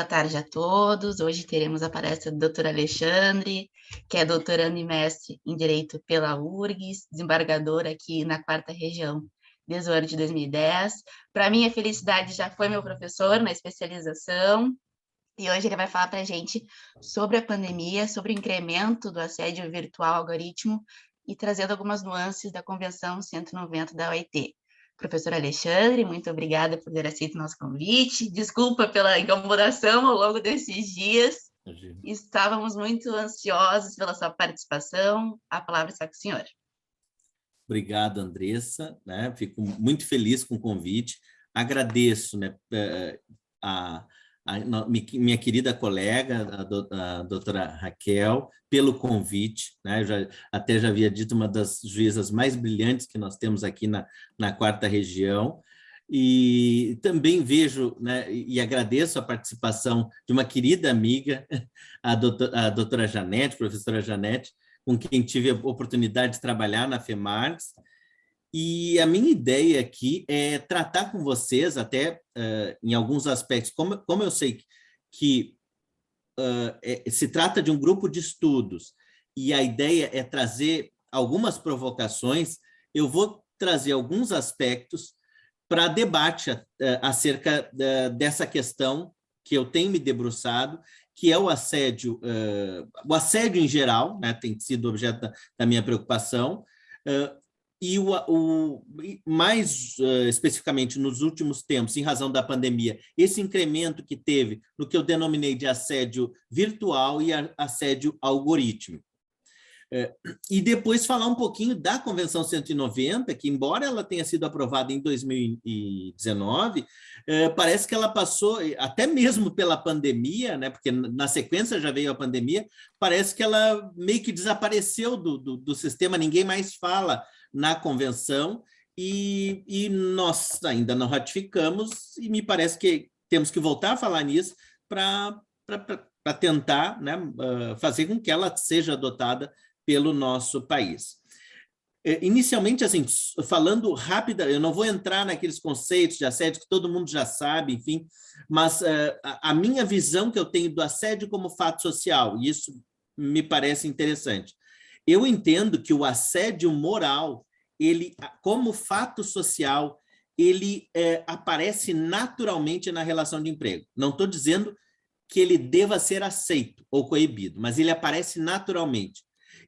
Boa tarde a todos. Hoje teremos a palestra do Dr. Alexandre, que é doutorando e mestre em Direito pela URGS, desembargador aqui na 4ª Região desde o ano de 2010. Para minha felicidade, já foi meu professor na especialização, e hoje ele vai falar para a gente sobre a pandemia, sobre o incremento do assédio virtual algoritmo e trazendo algumas nuances da Convenção 190 da OIT. Professor Alexandre, muito obrigada por ter aceito o nosso convite. Desculpa pela incomodação ao longo desses dias. Imagina. Estávamos muito ansiosos pela sua participação. A palavra está com o senhor. Obrigado, Andressa. Fico muito feliz com o convite. Agradeço a minha querida colega, a doutora Raquel, pelo convite. Eu já havia dito, uma das juízas mais brilhantes que nós temos aqui na 4ª Região. E também vejo, e agradeço a participação de uma querida amiga, a doutora Janete, professora Janete, com quem tive a oportunidade de trabalhar na FEMARGS. E a minha ideia aqui é tratar com vocês, até em alguns aspectos, como eu sei que se trata de um grupo de estudos, e a ideia é trazer algumas provocações, eu vou trazer alguns aspectos para debate acerca dessa questão que eu tenho me debruçado, que é o assédio em geral, tem sido objeto da minha preocupação, e mais especificamente nos últimos tempos, em razão da pandemia, esse incremento que teve no que eu denominei de assédio virtual e assédio algorítmico. E depois falar um pouquinho da Convenção 190, que, embora ela tenha sido aprovada em 2019, parece que ela passou, até mesmo pela pandemia, porque na sequência já veio a pandemia, parece que ela meio que desapareceu do sistema, ninguém mais fala na Convenção, e nós ainda não ratificamos, e me parece que temos que voltar a falar nisso para tentar fazer com que ela seja adotada pelo nosso país. Inicialmente, assim, falando rápida, eu não vou entrar naqueles conceitos de assédio que todo mundo já sabe, enfim, mas a minha visão que eu tenho do assédio como fato social, e isso me parece interessante. Eu entendo que o assédio moral, ele, como fato social, ele aparece naturalmente na relação de emprego. Não estou dizendo que ele deva ser aceito ou coibido, mas ele aparece naturalmente.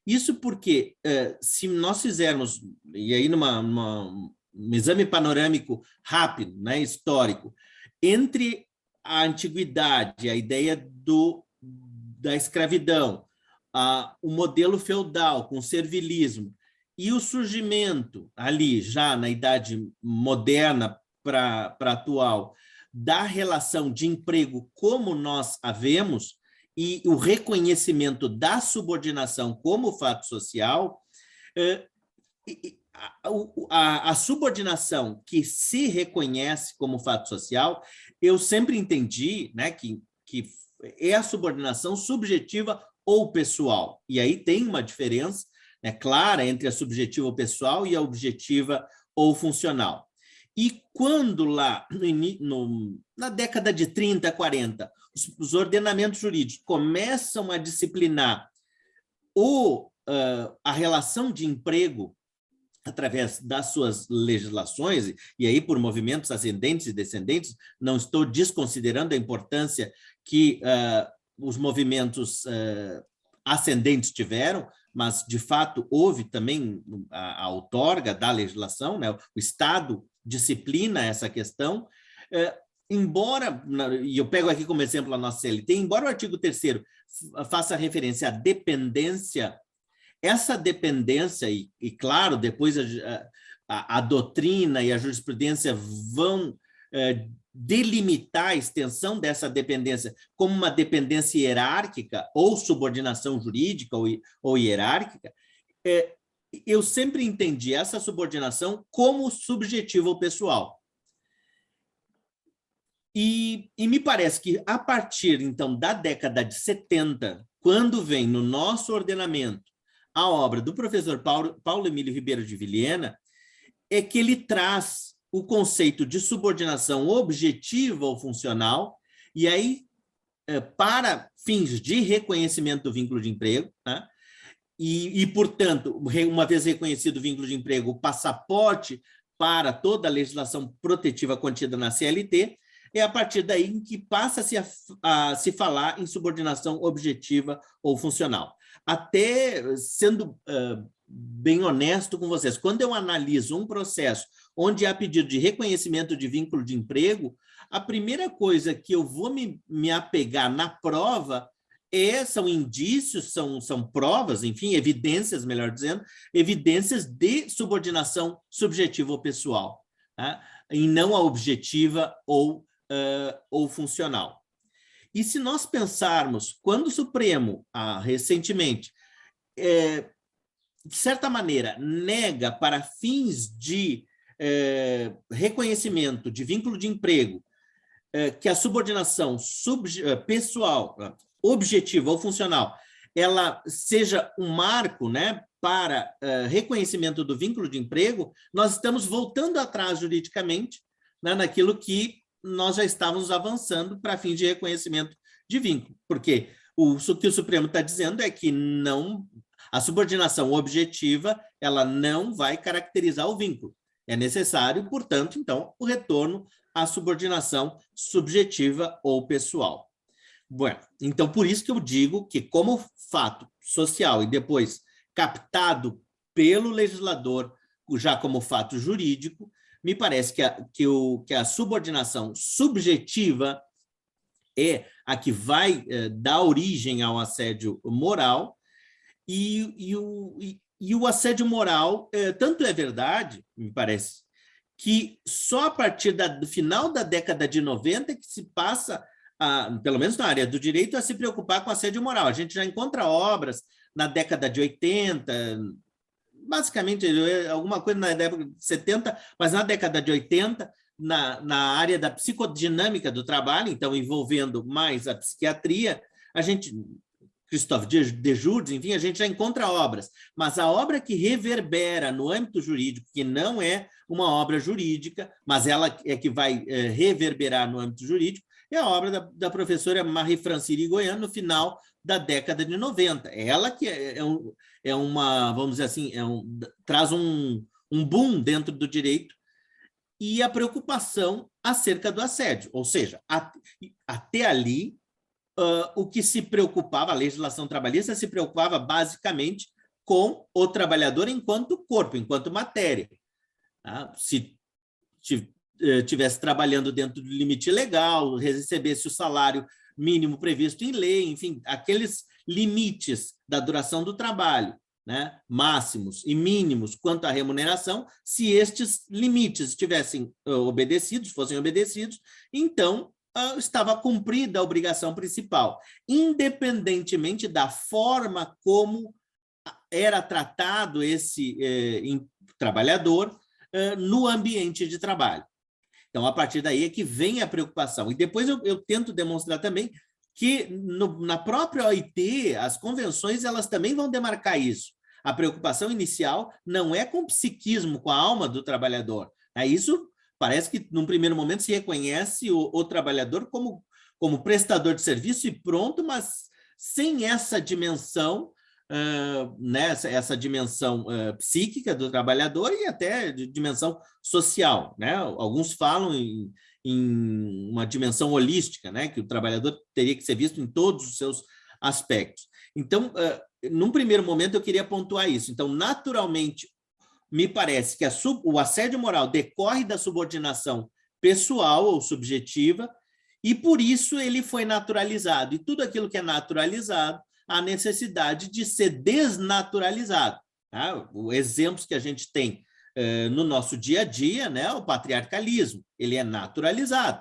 Isso porque, se nós fizermos, e aí num exame panorâmico rápido, histórico, entre a antiguidade, a ideia da escravidão, o modelo feudal com o servilismo, e o surgimento ali, já na idade moderna para atual, da relação de emprego como nós a vemos, e o reconhecimento da subordinação como fato social, a subordinação que se reconhece como fato social, eu sempre entendi que é a subordinação subjetiva ou pessoal. E aí tem uma diferença clara entre a subjetiva ou pessoal e a objetiva ou funcional. E quando lá, na década de 30, 40, os ordenamentos jurídicos começam a disciplinar a relação de emprego através das suas legislações, e aí por movimentos ascendentes e descendentes, não estou desconsiderando a importância que os movimentos ascendentes tiveram, mas, de fato, houve também a outorga da legislação, o Estado disciplina essa questão, embora, e eu pego aqui como exemplo a nossa CLT, embora o artigo 3º faça referência à dependência, essa dependência, e claro, depois a doutrina e a jurisprudência vão delimitar a extensão dessa dependência como uma dependência hierárquica ou subordinação jurídica ou hierárquica, eu sempre entendi essa subordinação como subjetiva ou pessoal. E me parece que, a partir, então, da década de 70, quando vem no nosso ordenamento a obra do professor Paulo Emílio Ribeiro de Vilhena, é que ele traz o conceito de subordinação objetiva ou funcional, e aí para fins de reconhecimento do vínculo de emprego, né? Portanto, uma vez reconhecido o vínculo de emprego, o passaporte para toda a legislação protetiva contida na CLT, é a partir daí em que passa-se a se falar em subordinação objetiva ou funcional. Até sendo bem honesto com vocês, quando eu analiso um processo onde há pedido de reconhecimento de vínculo de emprego, a primeira coisa que eu vou me apegar na prova são indícios, são provas, enfim, evidências, melhor dizendo, evidências de subordinação subjetiva ou pessoal, tá? E não a objetiva ou funcional. E se nós pensarmos, quando o Supremo, recentemente, de certa maneira, nega para fins de reconhecimento de vínculo de emprego que a subordinação pessoal, objetiva ou funcional, ela seja um marco, né, para reconhecimento do vínculo de emprego, nós estamos voltando atrás juridicamente, né, naquilo que nós já estávamos avançando para fins de reconhecimento de vínculo, porque o que o Supremo está dizendo é que a subordinação objetiva ela não vai caracterizar o vínculo. É necessário, portanto, então, o retorno à subordinação subjetiva ou pessoal. Bueno, então, por isso que eu digo que, como fato social e depois captado pelo legislador, já como fato jurídico, me parece que a subordinação subjetiva é a que vai dar origem ao assédio moral, e o assédio moral, tanto é verdade, me parece, que só a partir do final da década de 90 que se passa, pelo menos na área do direito, a se preocupar com assédio moral. A gente já encontra obras na década de 80, basicamente alguma coisa na década de 70, mas na década de 80, na área da psicodinâmica do trabalho, então envolvendo mais a psiquiatria, a gente... Christophe Dejourdes, enfim, a gente já encontra obras, mas a obra que reverbera no âmbito jurídico, que não é uma obra jurídica, mas ela é que vai reverberar no âmbito jurídico, é a obra da professora Marie-Francine Irigoyen, no final da década de 90. Ela que é uma, vamos dizer assim, traz um boom dentro do direito e a preocupação acerca do assédio, ou seja, até ali, o que se preocupava, a legislação trabalhista se preocupava basicamente com o trabalhador enquanto corpo, enquanto matéria. Tá? Se estivesse trabalhando dentro do limite legal, recebesse o salário mínimo previsto em lei, enfim, aqueles limites da duração do trabalho, né, máximos e mínimos quanto à remuneração, se estes limites estivessem fossem obedecidos, então estava cumprida a obrigação principal, independentemente da forma como era tratado esse trabalhador no ambiente de trabalho. Então, a partir daí é que vem a preocupação. E depois eu tento demonstrar também que na própria OIT, as convenções elas também vão demarcar isso. A preocupação inicial não é com o psiquismo, com a alma do trabalhador. Isso parece que, num primeiro momento, se reconhece o trabalhador como prestador de serviço e pronto, mas sem essa dimensão, né, essa dimensão psíquica do trabalhador e até de dimensão social. Né? Alguns falam em uma dimensão holística, né, que o trabalhador teria que ser visto em todos os seus aspectos. Então, num primeiro momento, eu queria pontuar isso. Então, naturalmente, me parece que o assédio moral decorre da subordinação pessoal ou subjetiva e, por isso, ele foi naturalizado. E tudo aquilo que é naturalizado, há necessidade de ser desnaturalizado. Tá? Os exemplos que a gente tem no nosso dia a dia, né, o patriarcalismo, ele é naturalizado.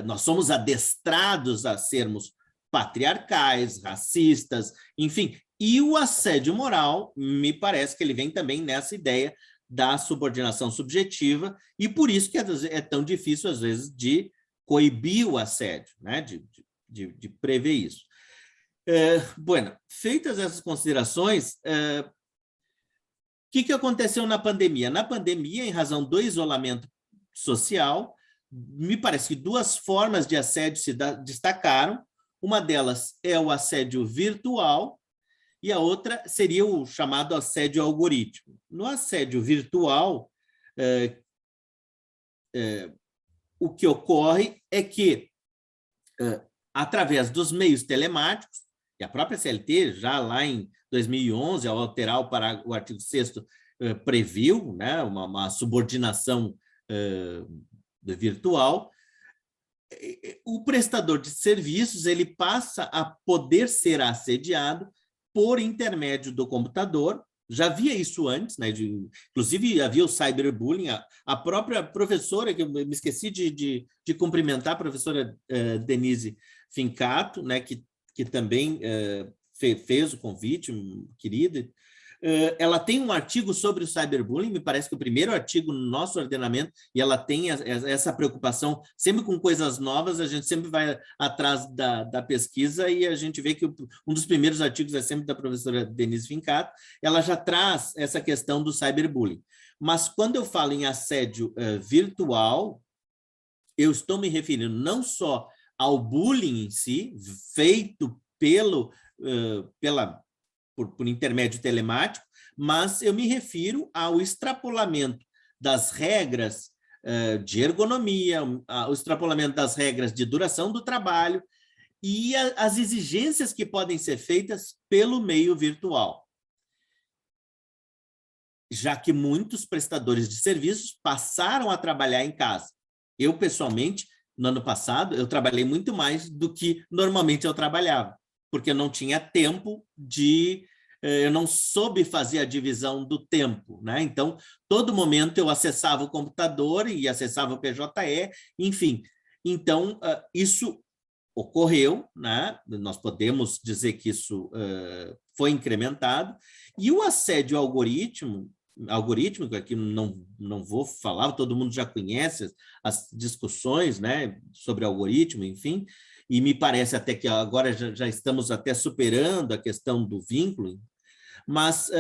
Nós somos adestrados a sermos patriarcais, racistas, enfim... E o assédio moral, me parece que ele vem também nessa ideia da subordinação subjetiva, e por isso que é tão difícil, às vezes, de coibir o assédio, né? de prever isso. Bueno, feitas essas considerações, o que aconteceu na pandemia? Na pandemia, em razão do isolamento social, me parece que duas formas de assédio se destacaram. Uma delas é o assédio virtual e a outra seria o chamado assédio algoritmo. No assédio virtual, o que ocorre é que, através dos meios telemáticos, e a própria CLT, já lá em 2011, ao alterar o artigo 6º, previu, né, uma subordinação virtual, o prestador de serviços ele passa a poder ser assediado por intermédio do computador. Já havia isso antes, né? Inclusive havia o cyberbullying. A própria professora, que eu me esqueci de cumprimentar, a professora Denise Fincato, né? que também fez o convite, querida. Ela tem um artigo sobre o cyberbullying, me parece que o primeiro artigo no nosso ordenamento, e ela tem essa preocupação, sempre com coisas novas, a gente sempre vai atrás da pesquisa e a gente vê que um dos primeiros artigos é sempre da professora Denise Fincato. Ela já traz essa questão do cyberbullying. Mas quando eu falo em assédio virtual, eu estou me referindo não só ao bullying em si, feito por intermédio telemático, mas eu me refiro ao extrapolamento das regras de ergonomia, ao extrapolamento das regras de duração do trabalho e as exigências que podem ser feitas pelo meio virtual. Já que muitos prestadores de serviços passaram a trabalhar em casa. Eu, pessoalmente, no ano passado, eu trabalhei muito mais do que normalmente eu trabalhava, porque eu não tinha tempo eu não soube fazer a divisão do tempo, né? Então, todo momento eu acessava o computador e acessava o PJE, enfim. Então, isso ocorreu, né? Nós podemos dizer que isso foi incrementado, e o assédio algorítmico, aqui não vou falar, todo mundo já conhece as discussões, né, sobre algoritmo, enfim, e me parece até que agora já estamos até superando a questão do vínculo, mas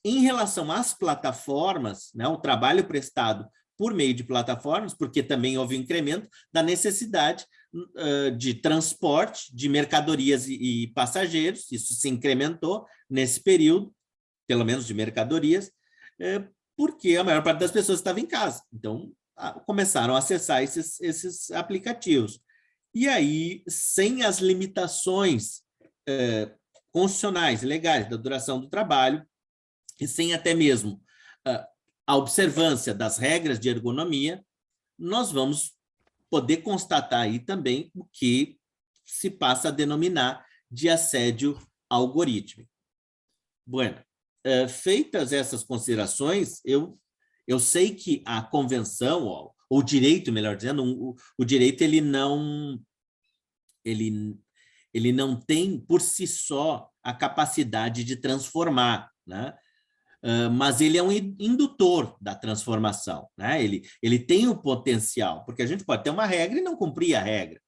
em relação às plataformas, né, o trabalho prestado por meio de plataformas, porque também houve um incremento da necessidade de transporte de mercadorias e passageiros, isso se incrementou nesse período, pelo menos de mercadorias, porque a maior parte das pessoas estava em casa, então começaram a acessar esses aplicativos. E aí, sem as limitações constitucionais, legais, da duração do trabalho, e sem até mesmo a observância das regras de ergonomia, nós vamos poder constatar aí também o que se passa a denominar de assédio algorítmico. Bueno, feitas essas considerações, eu sei que a convenção, ou o direito, melhor dizendo, o direito ele não tem por si só a capacidade de transformar, né? Mas ele é um indutor da transformação, né? Ele tem o potencial, porque a gente pode ter uma regra e não cumprir a regra,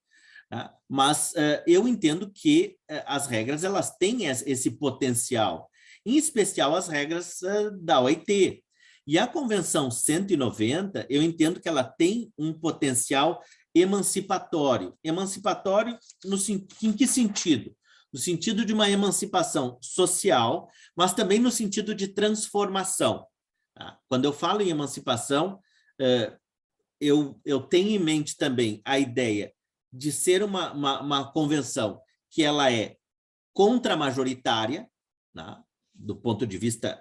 tá? Mas eu entendo que as regras elas têm esse potencial, em especial as regras da OIT. E a Convenção 190, eu entendo que ela tem um potencial emancipatório. Emancipatório em que sentido? No sentido de uma emancipação social, mas também no sentido de transformação. Tá? Quando eu falo em emancipação, eu tenho em mente também a ideia de ser uma convenção que ela é contramajoritária, tá? Do ponto de vista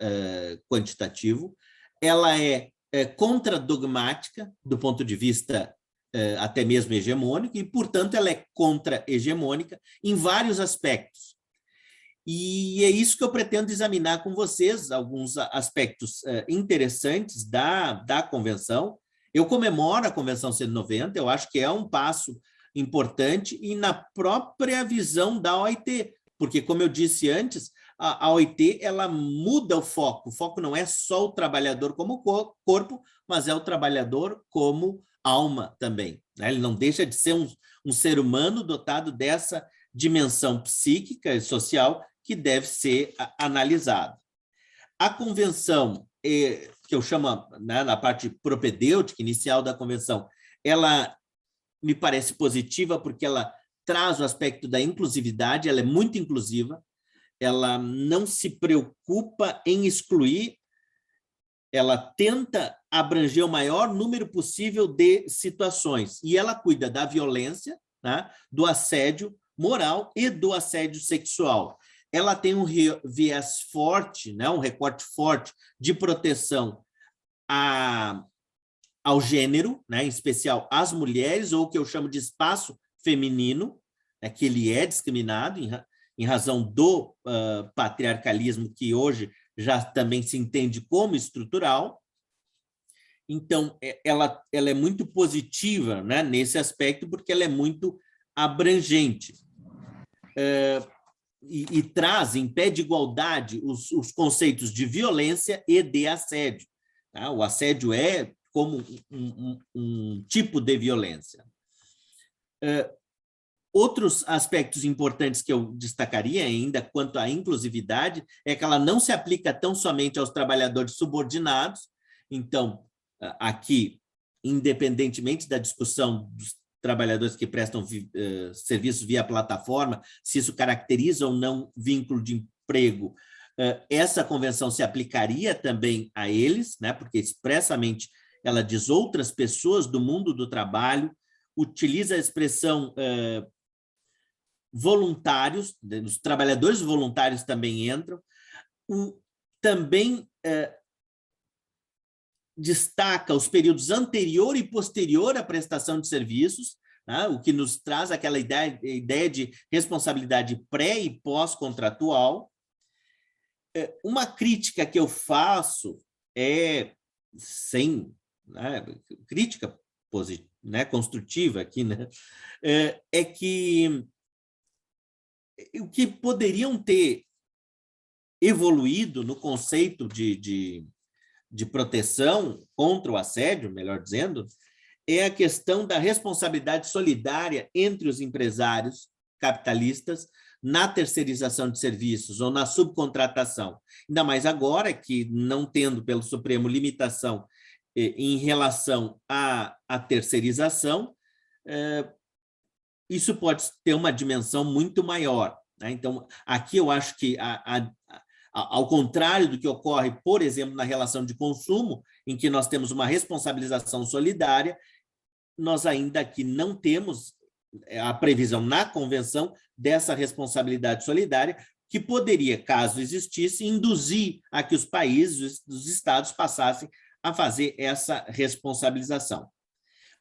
quantitativo, ela é contradogmática, do ponto de vista até mesmo hegemônico, e, portanto, ela é contra-hegemônica em vários aspectos. E é isso que eu pretendo examinar com vocês, alguns aspectos interessantes da Convenção. Eu comemoro a Convenção 190, eu acho que é um passo importante, e na própria visão da OIT, porque, como eu disse antes, a OIT ela muda o foco não é só o trabalhador como corpo, mas é o trabalhador como alma também, né? Ele não deixa de ser um ser humano dotado dessa dimensão psíquica e social que deve ser analisado. A convenção, que eu chamo, né, na parte propedêutica inicial da convenção, ela me parece positiva porque ela traz o aspecto da inclusividade, ela é muito inclusiva, ela não se preocupa em excluir, ela tenta abranger o maior número possível de situações, e ela cuida da violência, né, do assédio moral e do assédio sexual. Ela tem um viés forte, né, um recorte forte de proteção ao gênero, né, em especial às mulheres, ou o que eu chamo de espaço feminino, né, que ele é discriminado em razão do patriarcalismo, que hoje já também se entende como estrutural. Então, ela é muito positiva, né, nesse aspecto, porque ela é muito abrangente. E traz em pé de igualdade os conceitos de violência e de assédio. Tá? O assédio é como um tipo de violência. Outros aspectos importantes que eu destacaria ainda quanto à inclusividade é que ela não se aplica tão somente aos trabalhadores subordinados. Então, aqui, independentemente da discussão dos trabalhadores que prestam serviços via plataforma, se isso caracteriza ou não vínculo de emprego, essa convenção se aplicaria também a eles, né, porque expressamente ela diz outras pessoas do mundo do trabalho, utiliza a expressão voluntários, os trabalhadores voluntários também entram, também destaca os períodos anterior e posterior à prestação de serviços, né, o que nos traz aquela ideia de responsabilidade pré- e pós-contratual. Uma crítica que eu faço crítica positiva, né, construtiva aqui, né, é que o que poderiam ter evoluído no conceito de proteção contra o assédio, melhor dizendo, é a questão da responsabilidade solidária entre os empresários capitalistas na terceirização de serviços ou na subcontratação. Ainda mais agora que, não tendo pelo Supremo limitação em relação à terceirização, isso pode ter uma dimensão muito maior, né? Então, aqui eu acho que, ao contrário do que ocorre, por exemplo, na relação de consumo, em que nós temos uma responsabilização solidária, nós ainda aqui não temos a previsão na convenção dessa responsabilidade solidária, que poderia, caso existisse, induzir a que os países, os estados, passassem a fazer essa responsabilização.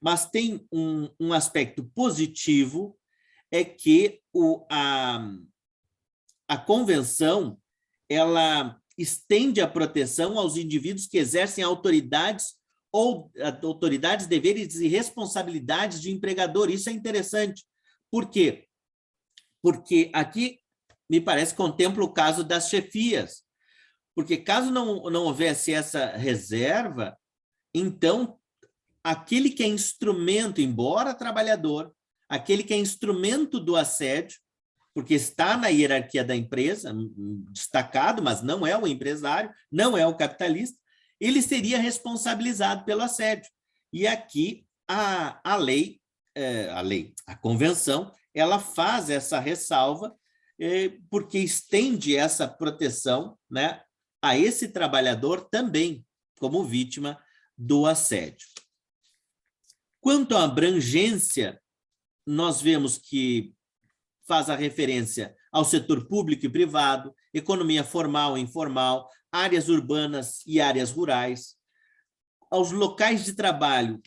Mas tem um aspecto positivo, é que a convenção ela estende a proteção aos indivíduos que exercem autoridades, deveres e responsabilidades de empregador. Isso é interessante. Por quê? Porque aqui, me parece, contempla o caso das chefias. Porque caso não houvesse essa reserva, então, aquele que é instrumento, embora trabalhador, aquele que é instrumento do assédio, porque está na hierarquia da empresa, destacado, mas não é o empresário, não é o capitalista, ele seria responsabilizado pelo assédio. E aqui a convenção, ela faz essa ressalva, porque estende essa proteção, né, a esse trabalhador também como vítima do assédio. Quanto à abrangência, nós vemos que faz a referência ao setor público e privado, economia formal e informal, áreas urbanas e áreas rurais, aos locais de trabalho,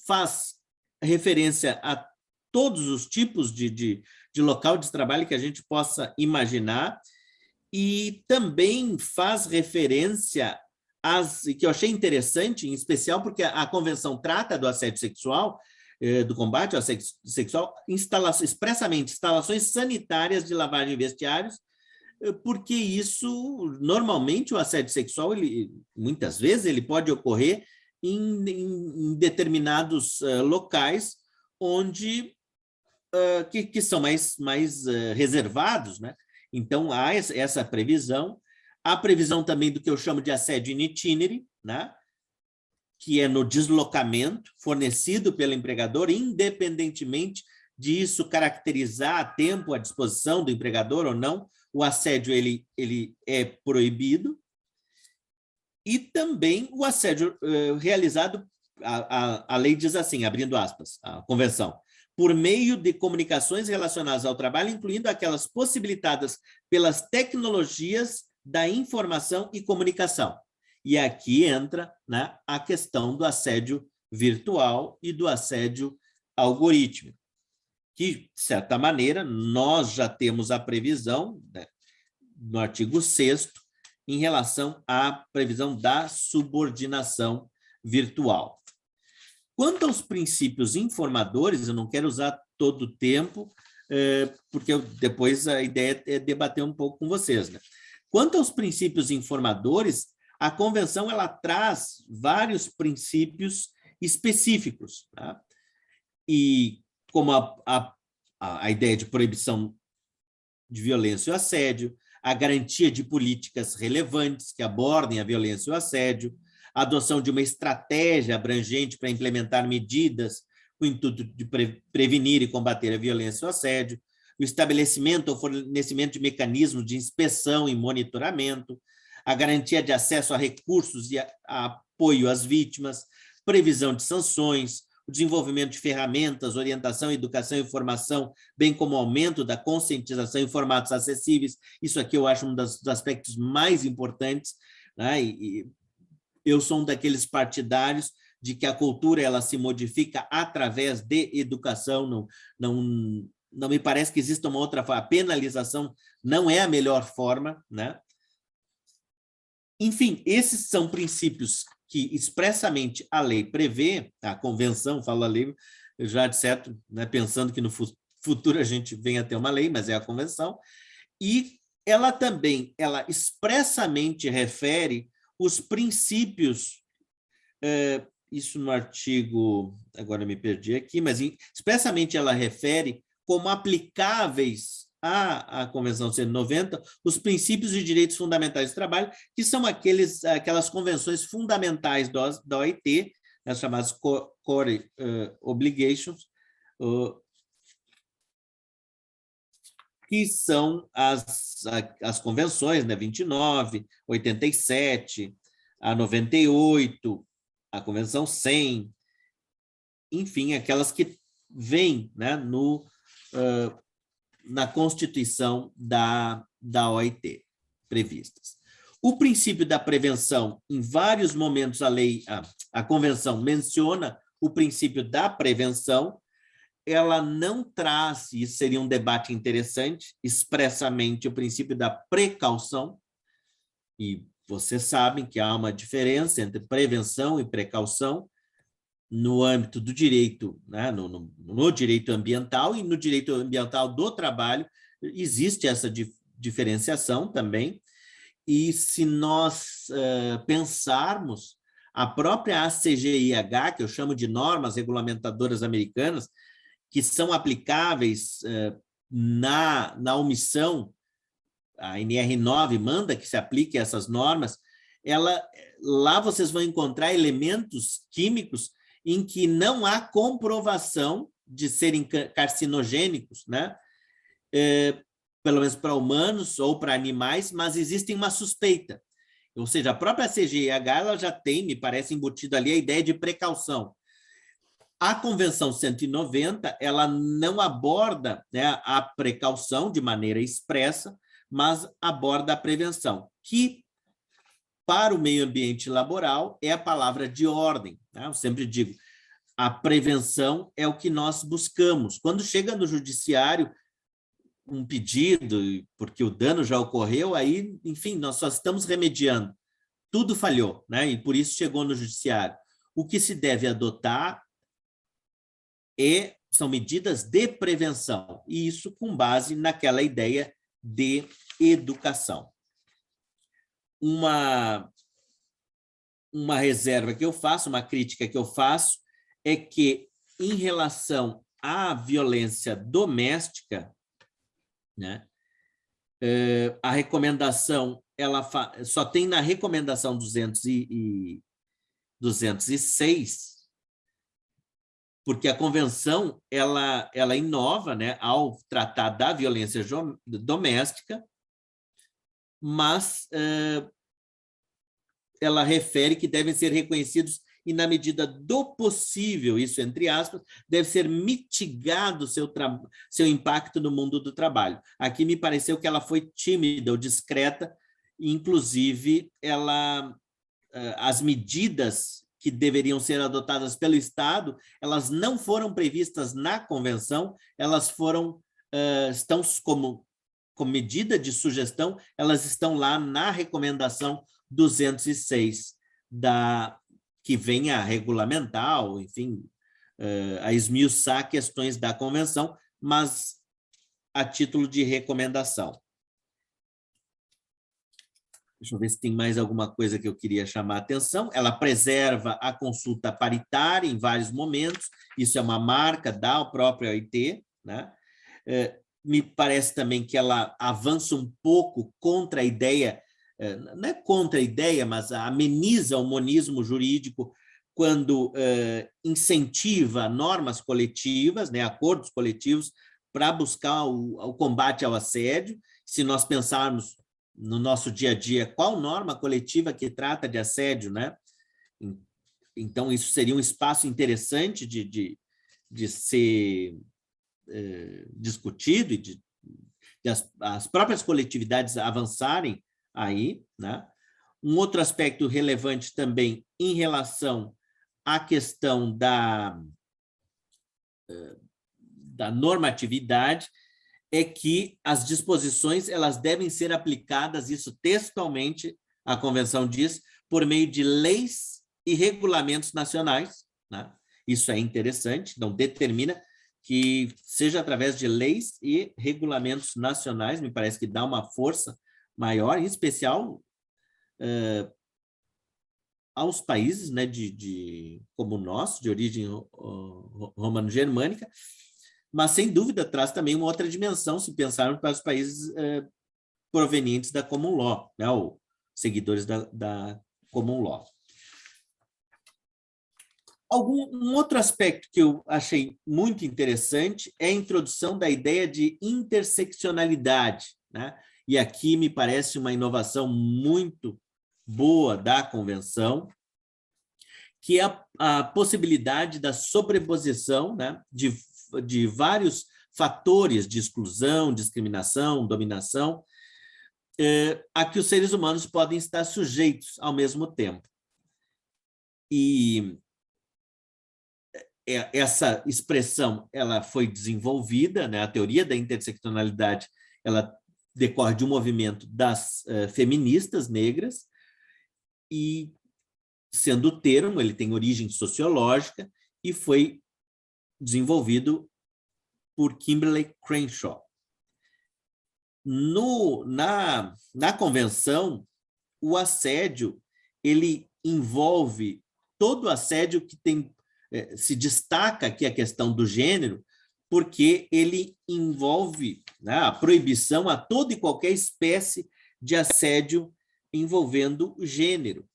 faz referência a todos os tipos de local de trabalho que a gente possa imaginar, e também faz referência que eu achei interessante, em especial porque a convenção trata do assédio sexual, do combate ao assédio sexual, expressamente instalações sanitárias de lavagem de vestiários, porque isso, normalmente, o assédio sexual, muitas vezes, ele pode ocorrer em determinados locais onde que são mais reservados, né? Então, há essa previsão. Há previsão também do que eu chamo de assédio in itinere, né? que é no deslocamento fornecido pelo empregador, independentemente disso caracterizar a tempo à disposição do empregador ou não, o assédio ele é proibido. E também o assédio realizado, a lei diz assim, abrindo aspas, a convenção, por meio de comunicações relacionadas ao trabalho, incluindo aquelas possibilitadas pelas tecnologias da informação e comunicação. E aqui entra, né, a questão do assédio virtual e do assédio algorítmico, que, de certa maneira, nós já temos a previsão, né, no artigo 6º, em relação à previsão da subordinação virtual. Quanto aos princípios informadores, eu não quero usar todo o tempo, porque depois a ideia é debater um pouco com vocês, né? Quanto aos princípios informadores, a convenção ela traz vários princípios específicos, tá? E como a ideia de proibição de violência e assédio, a garantia de políticas relevantes que abordem a violência e o assédio, a adoção de uma estratégia abrangente para implementar medidas com o intuito de prevenir e combater a violência e o assédio, o estabelecimento ou fornecimento de mecanismos de inspeção e monitoramento, a garantia de acesso a recursos e a apoio às vítimas, previsão de sanções, o desenvolvimento de ferramentas, orientação, educação e formação, bem como o aumento da conscientização em formatos acessíveis. Isso aqui eu acho um dos aspectos mais importantes, né? E eu sou um daqueles partidários de que a cultura ela se modifica através de educação, não me parece que exista uma outra forma. A penalização não é a melhor forma, né? Enfim, esses são princípios que expressamente a lei prevê, a convenção, falo a lei, já de certo, né, pensando que no futuro a gente venha a ter uma lei, mas é a convenção, e ela também, ela expressamente refere os princípios, isso no artigo, agora me perdi aqui, mas expressamente ela refere como aplicáveis à Convenção 190, os princípios e direitos fundamentais do trabalho, que são aquelas convenções fundamentais da OIT, as chamadas Core Obligations, que são as convenções, né, 29, 87, a 98, a Convenção 100, enfim, aquelas que vêm, né, na Constituição da OIT, previstas. O princípio da prevenção, em vários momentos a Convenção menciona o princípio da prevenção, ela não traz, e isso seria um debate interessante, expressamente o princípio da precaução, e vocês sabem que há uma diferença entre prevenção e precaução no âmbito do direito, né, no direito ambiental e no direito ambiental do trabalho, existe essa diferenciação também, e se nós pensarmos a própria ACGIH, que eu chamo de normas regulamentadoras americanas, que são aplicáveis na omissão, a NR9 manda que se aplique essas normas, lá vocês vão encontrar elementos químicos em que não há comprovação de serem carcinogênicos, né? Pelo menos para humanos ou para animais, mas existe uma suspeita. Ou seja, a própria CGIH ela já tem, me parece, embutido ali a ideia de precaução. A Convenção 190 ela não aborda, né, a precaução de maneira expressa, mas aborda a prevenção, que para o meio ambiente laboral é a palavra de ordem, né? Eu sempre digo, a prevenção é o que nós buscamos. Quando chega no judiciário um pedido, porque o dano já ocorreu, aí, enfim, nós só estamos remediando. Tudo falhou, né? E por isso chegou no judiciário. O que se deve adotar são medidas de prevenção, e isso com base naquela ideia de educação. Uma reserva que eu faço, uma crítica que eu faço, é que, em relação à violência doméstica, né, a recomendação, só tem na recomendação 219 206, porque a convenção ela inova, né, ao tratar da violência doméstica, mas ela refere que devem ser reconhecidos e, na medida do possível, isso entre aspas, deve ser mitigado seu impacto no mundo do trabalho. Aqui me pareceu que ela foi tímida ou discreta, inclusive as medidas que deveriam ser adotadas pelo Estado, elas não foram previstas na convenção, elas estão como medida de sugestão, elas estão lá na recomendação 206 que vem a regulamentar, ou, enfim, a esmiuçar questões da convenção, mas a título de recomendação. Deixa eu ver se tem mais alguma coisa que eu queria chamar a atenção. Ela preserva a consulta paritária em vários momentos, isso é uma marca da própria OIT, né? Me parece também que ela avança um pouco contra a ideia, não é contra a ideia, mas ameniza o monismo jurídico quando incentiva normas coletivas, né, acordos coletivos, para buscar o combate ao assédio. Se nós pensarmos no nosso dia a dia, qual norma coletiva que trata de assédio, né? Então, isso seria um espaço interessante de ser discutido e de as próprias coletividades avançarem aí, né? Um outro aspecto relevante também em relação à questão da normatividade é que as disposições elas devem ser aplicadas, isso textualmente a convenção diz, por meio de leis e regulamentos nacionais, né? Isso é interessante, então determina que seja através de leis e regulamentos nacionais, me parece que dá uma força maior, em especial aos países, né, como o nosso, de origem romano-germânica, mas, sem dúvida, traz também uma outra dimensão, se pensarmos para os países provenientes da Common Law, né, ou seguidores da Common Law. Um outro aspecto que eu achei muito interessante é a introdução da ideia de interseccionalidade, né? E aqui me parece uma inovação muito boa da convenção, que é a possibilidade da sobreposição, né, de vários fatores de exclusão, discriminação, dominação, a que os seres humanos podem estar sujeitos ao mesmo tempo. E essa expressão ela foi desenvolvida, né, a teoria da interseccionalidade ela decorre de um movimento das feministas negras, e, sendo o termo, ele tem origem sociológica e foi desenvolvido por Kimberly Crenshaw. Na convenção, o assédio ele envolve todo o assédio que se destaca aqui a questão do gênero, porque ele envolve, né, a proibição a toda e qualquer espécie de assédio envolvendo o gênero.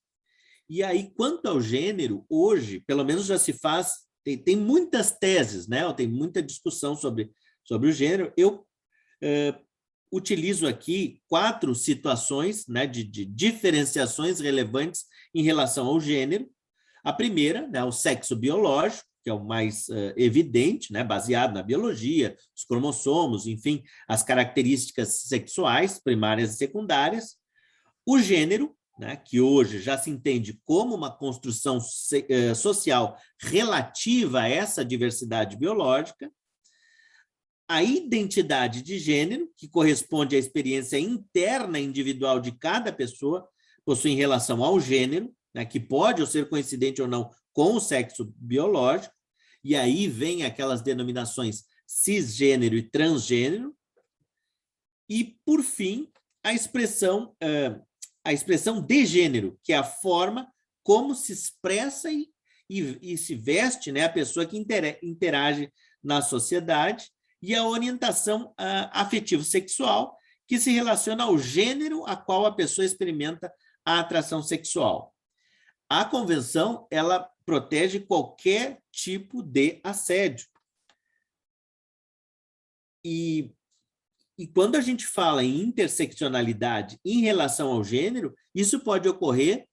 E aí, quanto ao gênero, hoje, pelo menos já se faz, tem muitas teses, né? Tem muita discussão sobre o gênero. Eu utilizo aqui 4 situações, né, de diferenciações relevantes em relação ao gênero. A primeira, né, o sexo biológico, que é o mais evidente, né, baseado na biologia, os cromossomos, enfim, as características sexuais primárias e secundárias. O gênero, né, que hoje já se entende como uma construção social relativa a essa diversidade biológica. A identidade de gênero, que corresponde à experiência interna individual de cada pessoa, possui em relação ao gênero, né, que pode ou ser coincidente ou não com o sexo biológico, e aí vem aquelas denominações cisgênero e transgênero. E, por fim, a expressão de gênero, que é a forma como se expressa e se veste, né, a pessoa que interage na sociedade, e a orientação afetivo-sexual, que se relaciona ao gênero a qual a pessoa experimenta a atração sexual. A convenção, ela protege qualquer tipo de assédio. E quando a gente fala em interseccionalidade em relação ao gênero, isso pode ocorrer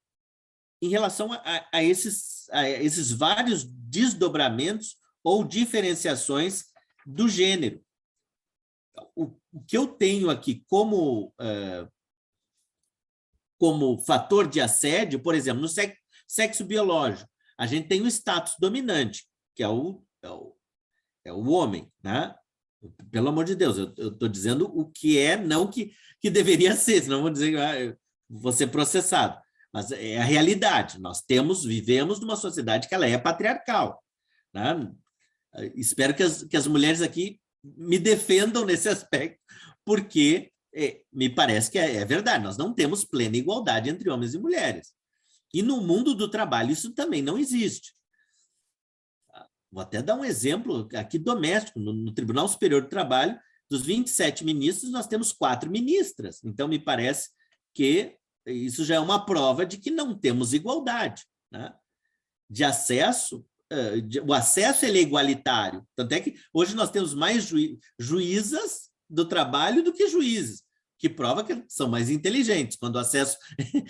em relação a esses vários desdobramentos ou diferenciações do gênero. O que eu tenho aqui como fator de assédio, por exemplo, no sexo biológico, a gente tem o status dominante, que é o homem, né? Pelo amor de Deus, eu estou dizendo o que é, não o que deveria ser, senão vou dizer que vou ser processado. Mas é a realidade. Nós vivemos numa sociedade que ela é patriarcal, né? Espero que as mulheres aqui me defendam nesse aspecto, porque me parece que é verdade. Nós não temos plena igualdade entre homens e mulheres. E no mundo do trabalho isso também não existe. Vou até dar um exemplo aqui doméstico. No Tribunal Superior do Trabalho, dos 27 ministros, nós temos 4 ministras. Então, me parece que isso já é uma prova de que não temos igualdade, né? De acesso, o acesso ele é igualitário. Tanto é que hoje nós temos mais juízas do trabalho do que juízes, que prova que são mais inteligentes. Quando o acesso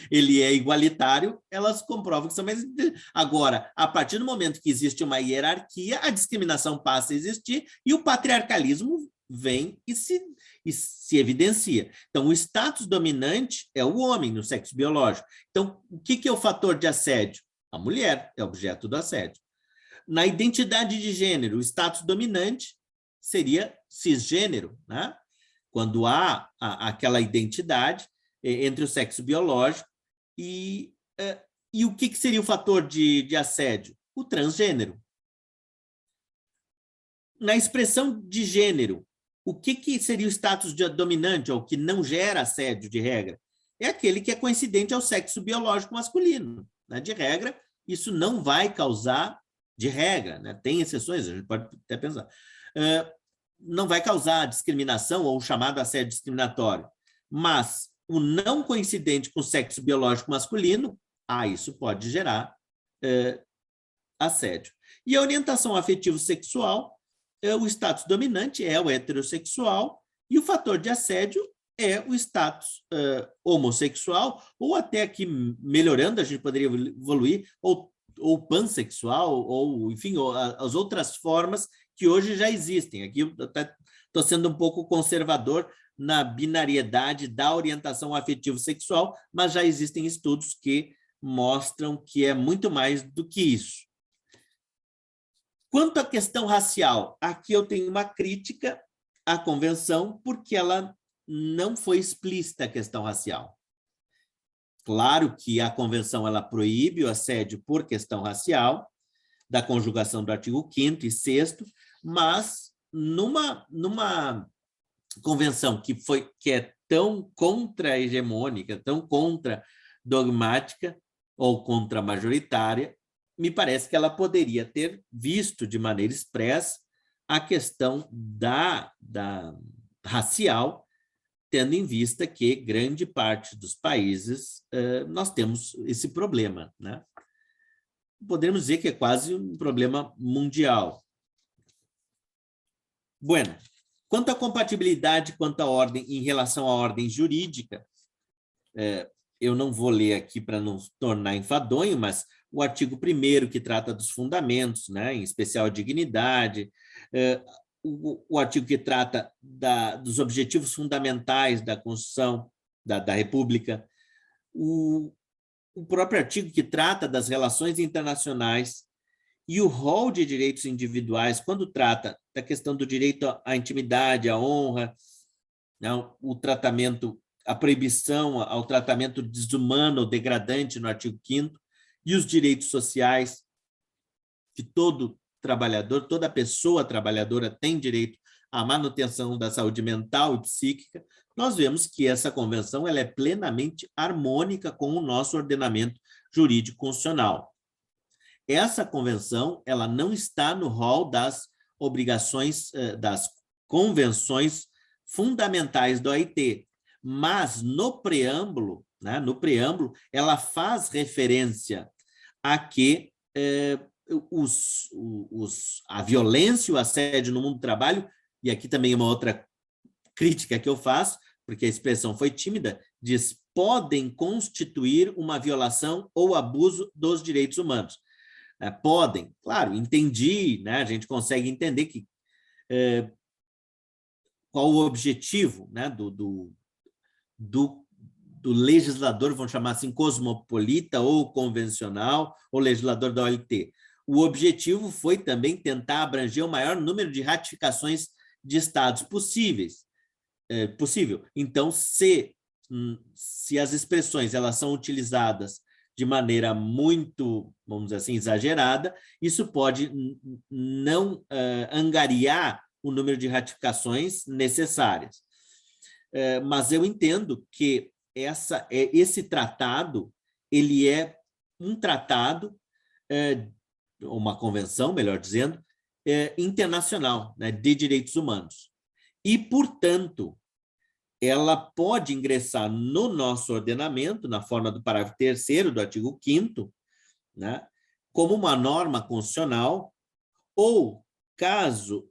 ele é igualitário, elas comprovam que são mais inteligentes. Agora, a partir do momento que existe uma hierarquia, a discriminação passa a existir e o patriarcalismo vem e se evidencia. Então, o status dominante é o homem no sexo biológico. Então, o que é o fator de assédio? A mulher é objeto do assédio. Na identidade de gênero, o status dominante seria cisgênero, né? Quando há aquela identidade entre o sexo biológico e o que seria o fator de assédio? O transgênero. Na expressão de gênero, o que seria o status dominante ou que não gera assédio de regra? É aquele que é coincidente ao sexo biológico masculino, né? De regra, isso não vai causar, de regra, né? Tem exceções, a gente pode até pensar, não vai causar discriminação ou o chamado assédio discriminatório, mas o não coincidente com o sexo biológico masculino, isso pode gerar assédio. E a orientação afetivo-sexual, o status dominante é o heterossexual e o fator de assédio é o status homossexual, ou até aqui melhorando, a gente poderia evoluir, ou pansexual, ou enfim, ou as outras formas que hoje já existem. Aqui eu estou sendo um pouco conservador na binariedade da orientação afetivo-sexual, mas já existem estudos que mostram que é muito mais do que isso. Quanto à questão racial, aqui eu tenho uma crítica à convenção, porque ela não foi explícita a questão racial. Claro que a convenção ela proíbe o assédio por questão racial, da conjugação do artigo 5º e 6º, mas numa convenção que é tão contra-hegemônica, tão contra-dogmática ou contra-majoritária, me parece que ela poderia ter visto de maneira expressa a questão da racial, tendo em vista que grande parte dos países nós temos esse problema, né? Podemos dizer que é quase um problema mundial. Bueno, quanto à compatibilidade, quanto à ordem, em relação à ordem jurídica, eu não vou ler aqui para não tornar enfadonho, mas o artigo 1º, que trata dos fundamentos, né, em especial a dignidade, o artigo que trata dos objetivos fundamentais da Constituição da República, o próprio artigo que trata das relações internacionais e o rol de direitos individuais, quando trata da questão do direito à intimidade, à honra, né, o tratamento, a proibição ao tratamento desumano ou degradante no artigo 5º, e os direitos sociais, que todo trabalhador, toda pessoa trabalhadora tem direito à manutenção da saúde mental e psíquica, nós vemos que essa convenção ela é plenamente harmônica com o nosso ordenamento jurídico constitucional. Essa convenção ela não está no rol das obrigações, das convenções fundamentais da OIT, mas no preâmbulo, né, ela faz referência a que a violência e o assédio no mundo do trabalho, e aqui também é uma outra crítica que eu faço, porque a expressão foi tímida, diz podem constituir uma violação ou abuso dos direitos humanos. Podem, claro, entendi, né? A gente consegue entender que qual o objetivo, né, do legislador, vamos chamar assim, cosmopolita ou convencional, ou legislador da OLT. O objetivo foi também tentar abranger o maior número de ratificações de estados possível. Então, se as expressões elas são utilizadas de maneira muito, vamos dizer assim, exagerada, isso pode não angariar o número de ratificações necessárias. Mas eu entendo que esse tratado, ele é um tratado, uma convenção, melhor dizendo, internacional, né, de direitos humanos. E, portanto, ela pode ingressar no nosso ordenamento, na forma do parágrafo 3º do artigo 5º, né, como uma norma constitucional, ou, caso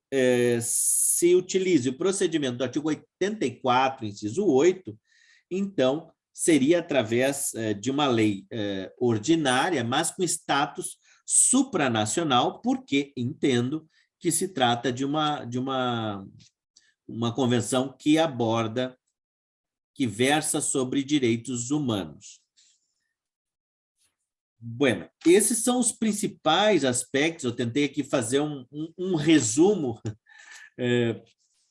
se utilize o procedimento do artigo 84, inciso 8, então seria através de uma lei ordinária, mas com status supranacional, porque entendo que se trata de uma convenção que aborda, que versa sobre direitos humanos. Bueno, esses são os principais aspectos. Eu tentei aqui fazer um resumo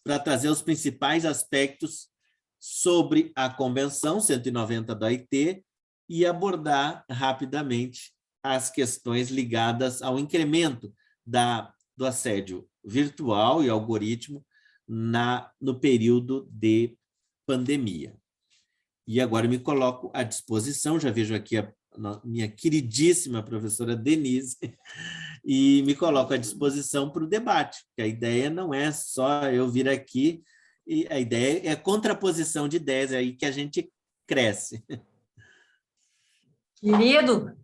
para trazer os principais aspectos sobre a Convenção 190 da OIT e abordar rapidamente as questões ligadas ao incremento do assédio virtual e algoritmo no período de pandemia. E agora eu me coloco à disposição, já vejo aqui a minha queridíssima professora Denise, e me coloco à disposição para o debate, porque a ideia não é só eu vir aqui, e a ideia é a contraposição de ideias, é aí que a gente cresce. Querido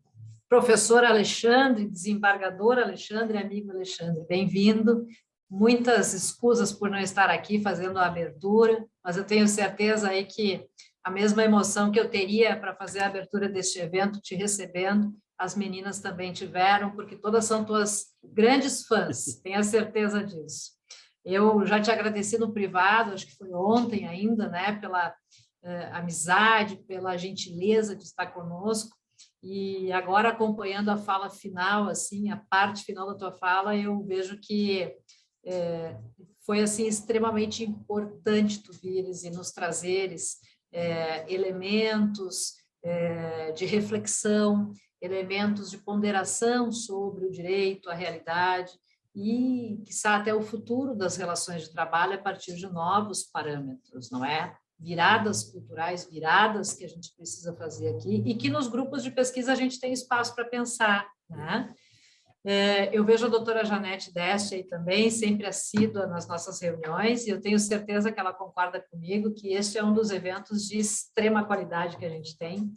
professor Alexandre, desembargador Alexandre, amigo Alexandre, bem-vindo. Muitas escusas por não estar aqui fazendo a abertura, mas eu tenho certeza aí que a mesma emoção que eu teria para fazer a abertura deste evento, te recebendo, as meninas também tiveram, porque todas são tuas grandes fãs, tenho a certeza disso. Eu já te agradeci no privado, acho que foi ontem ainda, né, pela amizade, pela gentileza de estar conosco, e agora acompanhando a fala final, assim, a parte final da tua fala, eu vejo que foi assim extremamente importante tu vires e nos trazeres elementos de reflexão, elementos de ponderação sobre o direito, a realidade e, quiçá, até o futuro das relações de trabalho a partir de novos parâmetros, não é? Viradas culturais, viradas que a gente precisa fazer aqui e que nos grupos de pesquisa a gente tem espaço para pensar, né? Eu vejo a doutora Janete Deste aí também, sempre assídua nas nossas reuniões, e eu tenho certeza que ela concorda comigo que este é um dos eventos de extrema qualidade que a gente tem,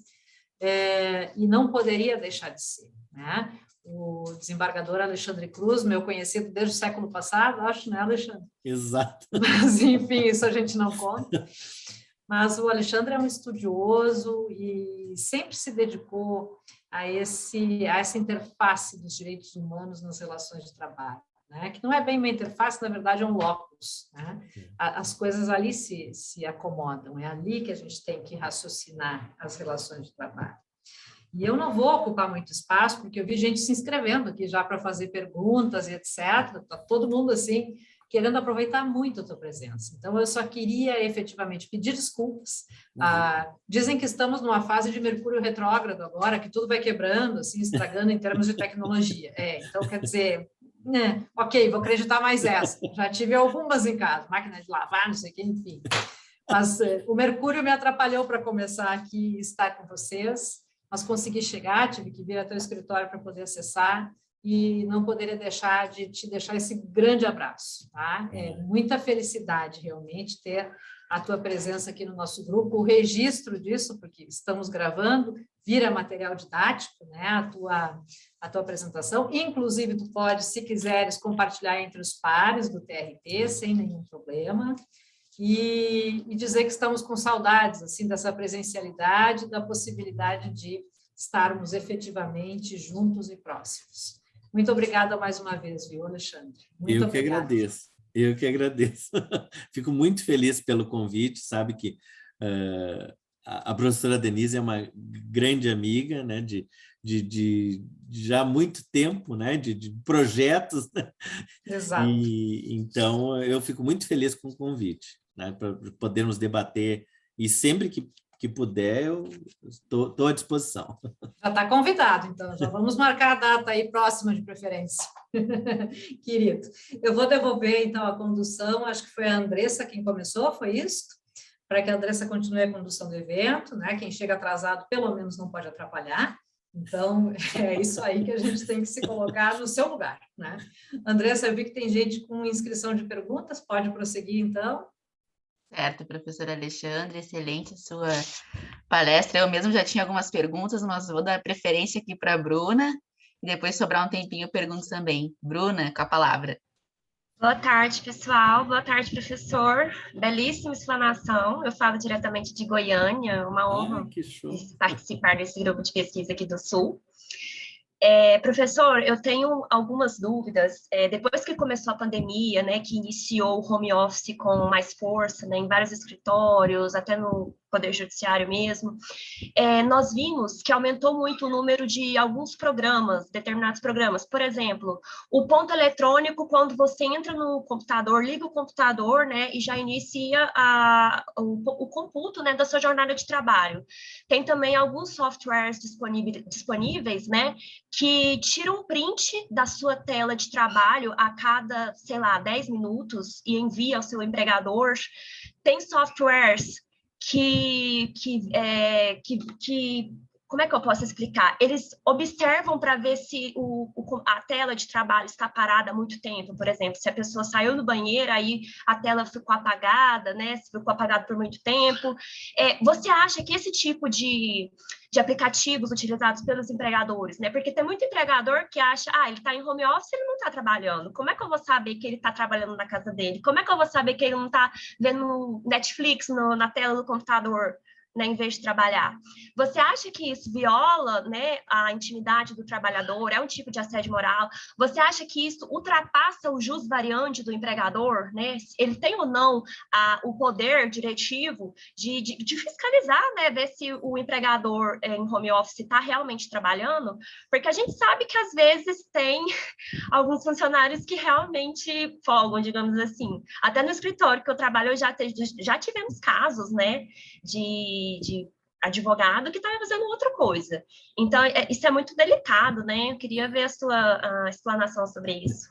e não poderia deixar de ser, né? O desembargador Alexandre Cruz, meu conhecido desde o século passado, acho, né, Alexandre? Exato. Mas, enfim, isso a gente não conta. Mas o Alexandre é um estudioso e sempre se dedicou a essa interface dos direitos humanos nas relações de trabalho, né? Que não é bem uma interface, na verdade é um locus, né? As coisas ali se acomodam, é ali que a gente tem que raciocinar as relações de trabalho. E eu não vou ocupar muito espaço, porque eu vi gente se inscrevendo aqui já para fazer perguntas e etc. Está todo mundo assim querendo aproveitar muito a tua presença. Então, eu só queria efetivamente pedir desculpas. Dizem que estamos numa fase de Mercúrio retrógrado agora, que tudo vai quebrando, assim, estragando em termos de tecnologia. Então, quer dizer, ok, vou acreditar mais essa. Já tive algumas em casa, máquina de lavar, não sei o que, enfim. Mas o Mercúrio me atrapalhou para começar aqui e estar com vocês, mas consegui chegar, tive que vir até o escritório para poder acessar, e não poderia deixar de te deixar esse grande abraço, tá? É muita felicidade, realmente, ter a tua presença aqui no nosso grupo, o registro disso, porque estamos gravando, vira material didático, né, a tua apresentação. Inclusive, tu pode, se quiseres, compartilhar entre os pares do TRT, sem nenhum problema, e dizer que estamos com saudades, assim, dessa presencialidade, da possibilidade de estarmos efetivamente juntos e próximos. Muito obrigada mais uma vez, viu, Alexandre? Muito obrigada. Eu que agradeço. Fico muito feliz pelo convite, sabe que a professora Denise é uma grande amiga, né, de já há muito tempo, né, de projetos, né? Exato. E então eu fico muito feliz com o convite, né, para podermos debater, e sempre que puder eu estou à disposição. Já está convidado, então, já vamos marcar a data aí próxima de preferência. Querido, eu vou devolver, então, a condução, acho que foi a Andressa quem começou, foi isso? Para que a Andressa continue a condução do evento, né? Quem chega atrasado, pelo menos, não pode atrapalhar. Então, é isso aí que a gente tem que se colocar no seu lugar, né? Andressa, eu vi que tem gente com inscrição de perguntas, pode prosseguir, então. Certo, professor Alexandre, excelente sua palestra. Eu mesmo já tinha algumas perguntas, mas vou dar preferência aqui para a Bruna, e depois sobrar um tempinho eu pergunto também. Bruna, com a palavra. Boa tarde, pessoal. Boa tarde, professor. Belíssima explanação. Eu falo diretamente de Goiânia, uma honra participar desse grupo de pesquisa aqui do Sul. Professor, eu tenho algumas dúvidas. Depois que começou a pandemia, né, que iniciou o home office com mais força, né, em vários escritórios, até no Poder Judiciário mesmo, nós vimos que aumentou muito o número de alguns programas, determinados programas. Por exemplo, o ponto eletrônico, quando você entra no computador, liga o computador, né, e já inicia o computo, né, da sua jornada de trabalho. Tem também alguns softwares disponíveis, né, que tiram um print da sua tela de trabalho a cada, sei lá, 10 minutos e envia ao seu empregador. Tem softwares que como é que eu posso explicar? Eles observam para ver se a tela de trabalho está parada há muito tempo, por exemplo, se a pessoa saiu do banheiro, aí a tela ficou apagada, né? Se ficou apagada por muito tempo. Você acha que esse tipo de aplicativos utilizados pelos empregadores, né? Porque tem muito empregador que acha, ele está em home office, ele não está trabalhando. Como é que eu vou saber que ele está trabalhando na casa dele? Como é que eu vou saber que ele não está vendo Netflix na tela do computador, né, em vez de trabalhar? Você acha que isso viola, né, a intimidade do trabalhador? É um tipo de assédio moral? Você acha que isso ultrapassa o jus variandi do empregador, né? Ele tem ou não o poder diretivo de fiscalizar, né, ver se o empregador em home office está realmente trabalhando? Porque a gente sabe que às vezes tem alguns funcionários que realmente folgam, digamos assim. Até no escritório que eu trabalho, já tivemos casos, né, de advogado que estava fazendo outra coisa. Então, isso é muito delicado, né? Eu queria ver a sua explanação sobre isso.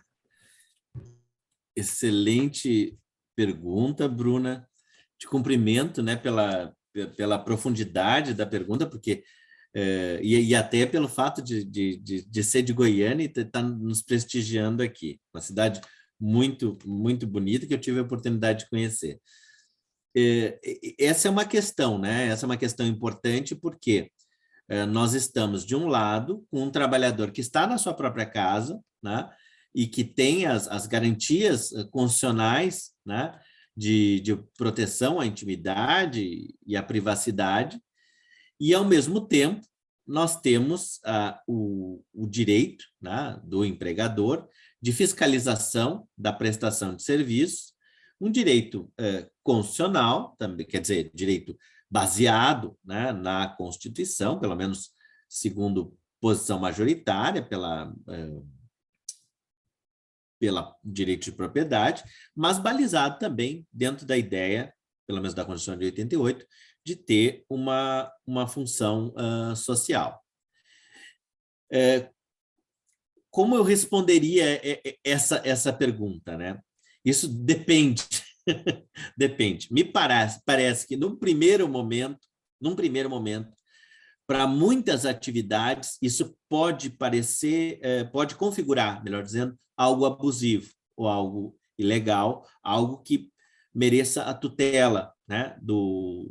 Excelente pergunta, Bruna. Te cumprimento, né, pela profundidade da pergunta, porque e até pelo fato de ser de Goiânia e estar nos prestigiando aqui. Uma cidade muito, muito bonita que eu tive a oportunidade de conhecer. Essa é uma questão, né? Essa é uma questão importante porque nós estamos, de um lado, com um trabalhador que está na sua própria casa, né? E que tem as garantias constitucionais, né? De proteção à intimidade e à privacidade, e, ao mesmo tempo, nós temos o direito, né, do empregador de fiscalização da prestação de serviços, um direito constitucional, também, quer dizer, direito baseado, né, na Constituição, pelo menos segundo posição majoritária, pela direito de propriedade, mas balizado também dentro da ideia, pelo menos da Constituição de 88, de ter uma função social. Como eu responderia essa pergunta, né? Isso depende. Depende. Me parece que num primeiro momento, para muitas atividades, isso pode parecer, pode configurar, melhor dizendo, algo abusivo ou algo ilegal, algo que mereça a tutela, né, do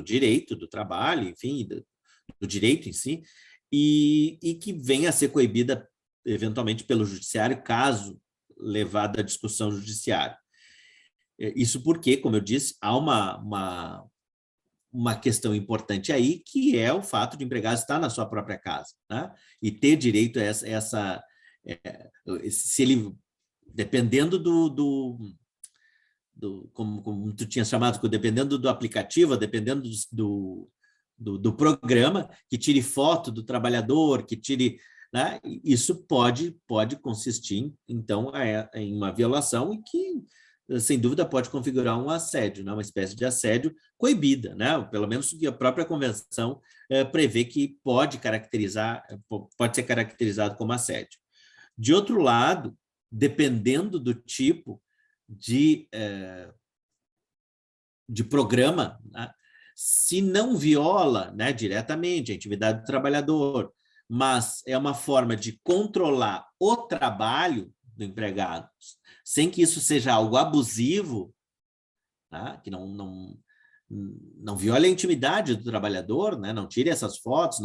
direito do trabalho, enfim, do direito em si, e que venha a ser coibida eventualmente pelo judiciário, caso levada à discussão judiciária. Isso porque, como eu disse, há uma questão importante aí, que é o fato de o empregado estar na sua própria casa, né? E ter direito a se ele, dependendo como tu tinha chamado, dependendo do aplicativo, dependendo do programa, que tire foto do trabalhador, que tire, né? Isso pode consistir, então, em uma violação e que, sem dúvida, pode configurar um assédio, né? Uma espécie de assédio coibida, né? Pelo menos que a própria convenção prevê que pode ser caracterizado como assédio. De outro lado, dependendo do tipo de programa, né? Se não viola, né, diretamente a intimidade do trabalhador, mas é uma forma de controlar o trabalho do empregado, sem que isso seja algo abusivo, tá? Que não viole a intimidade do trabalhador, né? Não tire essas fotos,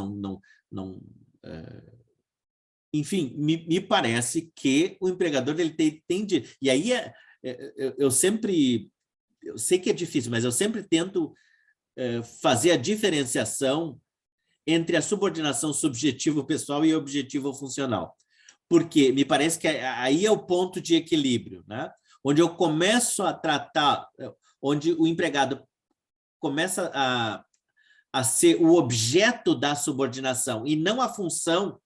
enfim, me parece que o empregador ele tende... E aí eu sei que é difícil, mas eu sempre tento fazer a diferenciação entre a subordinação subjetivo pessoal e objetivo funcional. Porque me parece que aí é o ponto de equilíbrio, né? Onde eu começo a tratar, onde o empregado começa a ser o objeto da subordinação e não a função,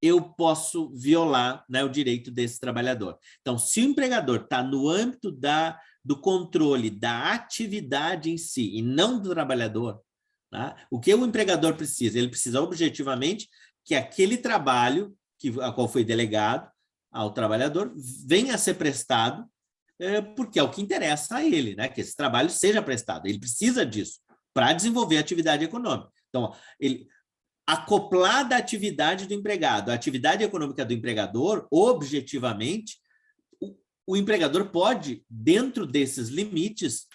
eu posso violar, né, o direito desse trabalhador. Então, se o empregador está no âmbito do controle da atividade em si e não do trabalhador, tá? O que o empregador precisa? Ele precisa objetivamente que aquele trabalho a qual foi delegado ao trabalhador venha a ser prestado, porque é o que interessa a ele, né? Que esse trabalho seja prestado. Ele precisa disso para desenvolver a atividade econômica. Então, acoplada à atividade do empregado, a atividade econômica do empregador, objetivamente, o empregador pode, dentro desses limites,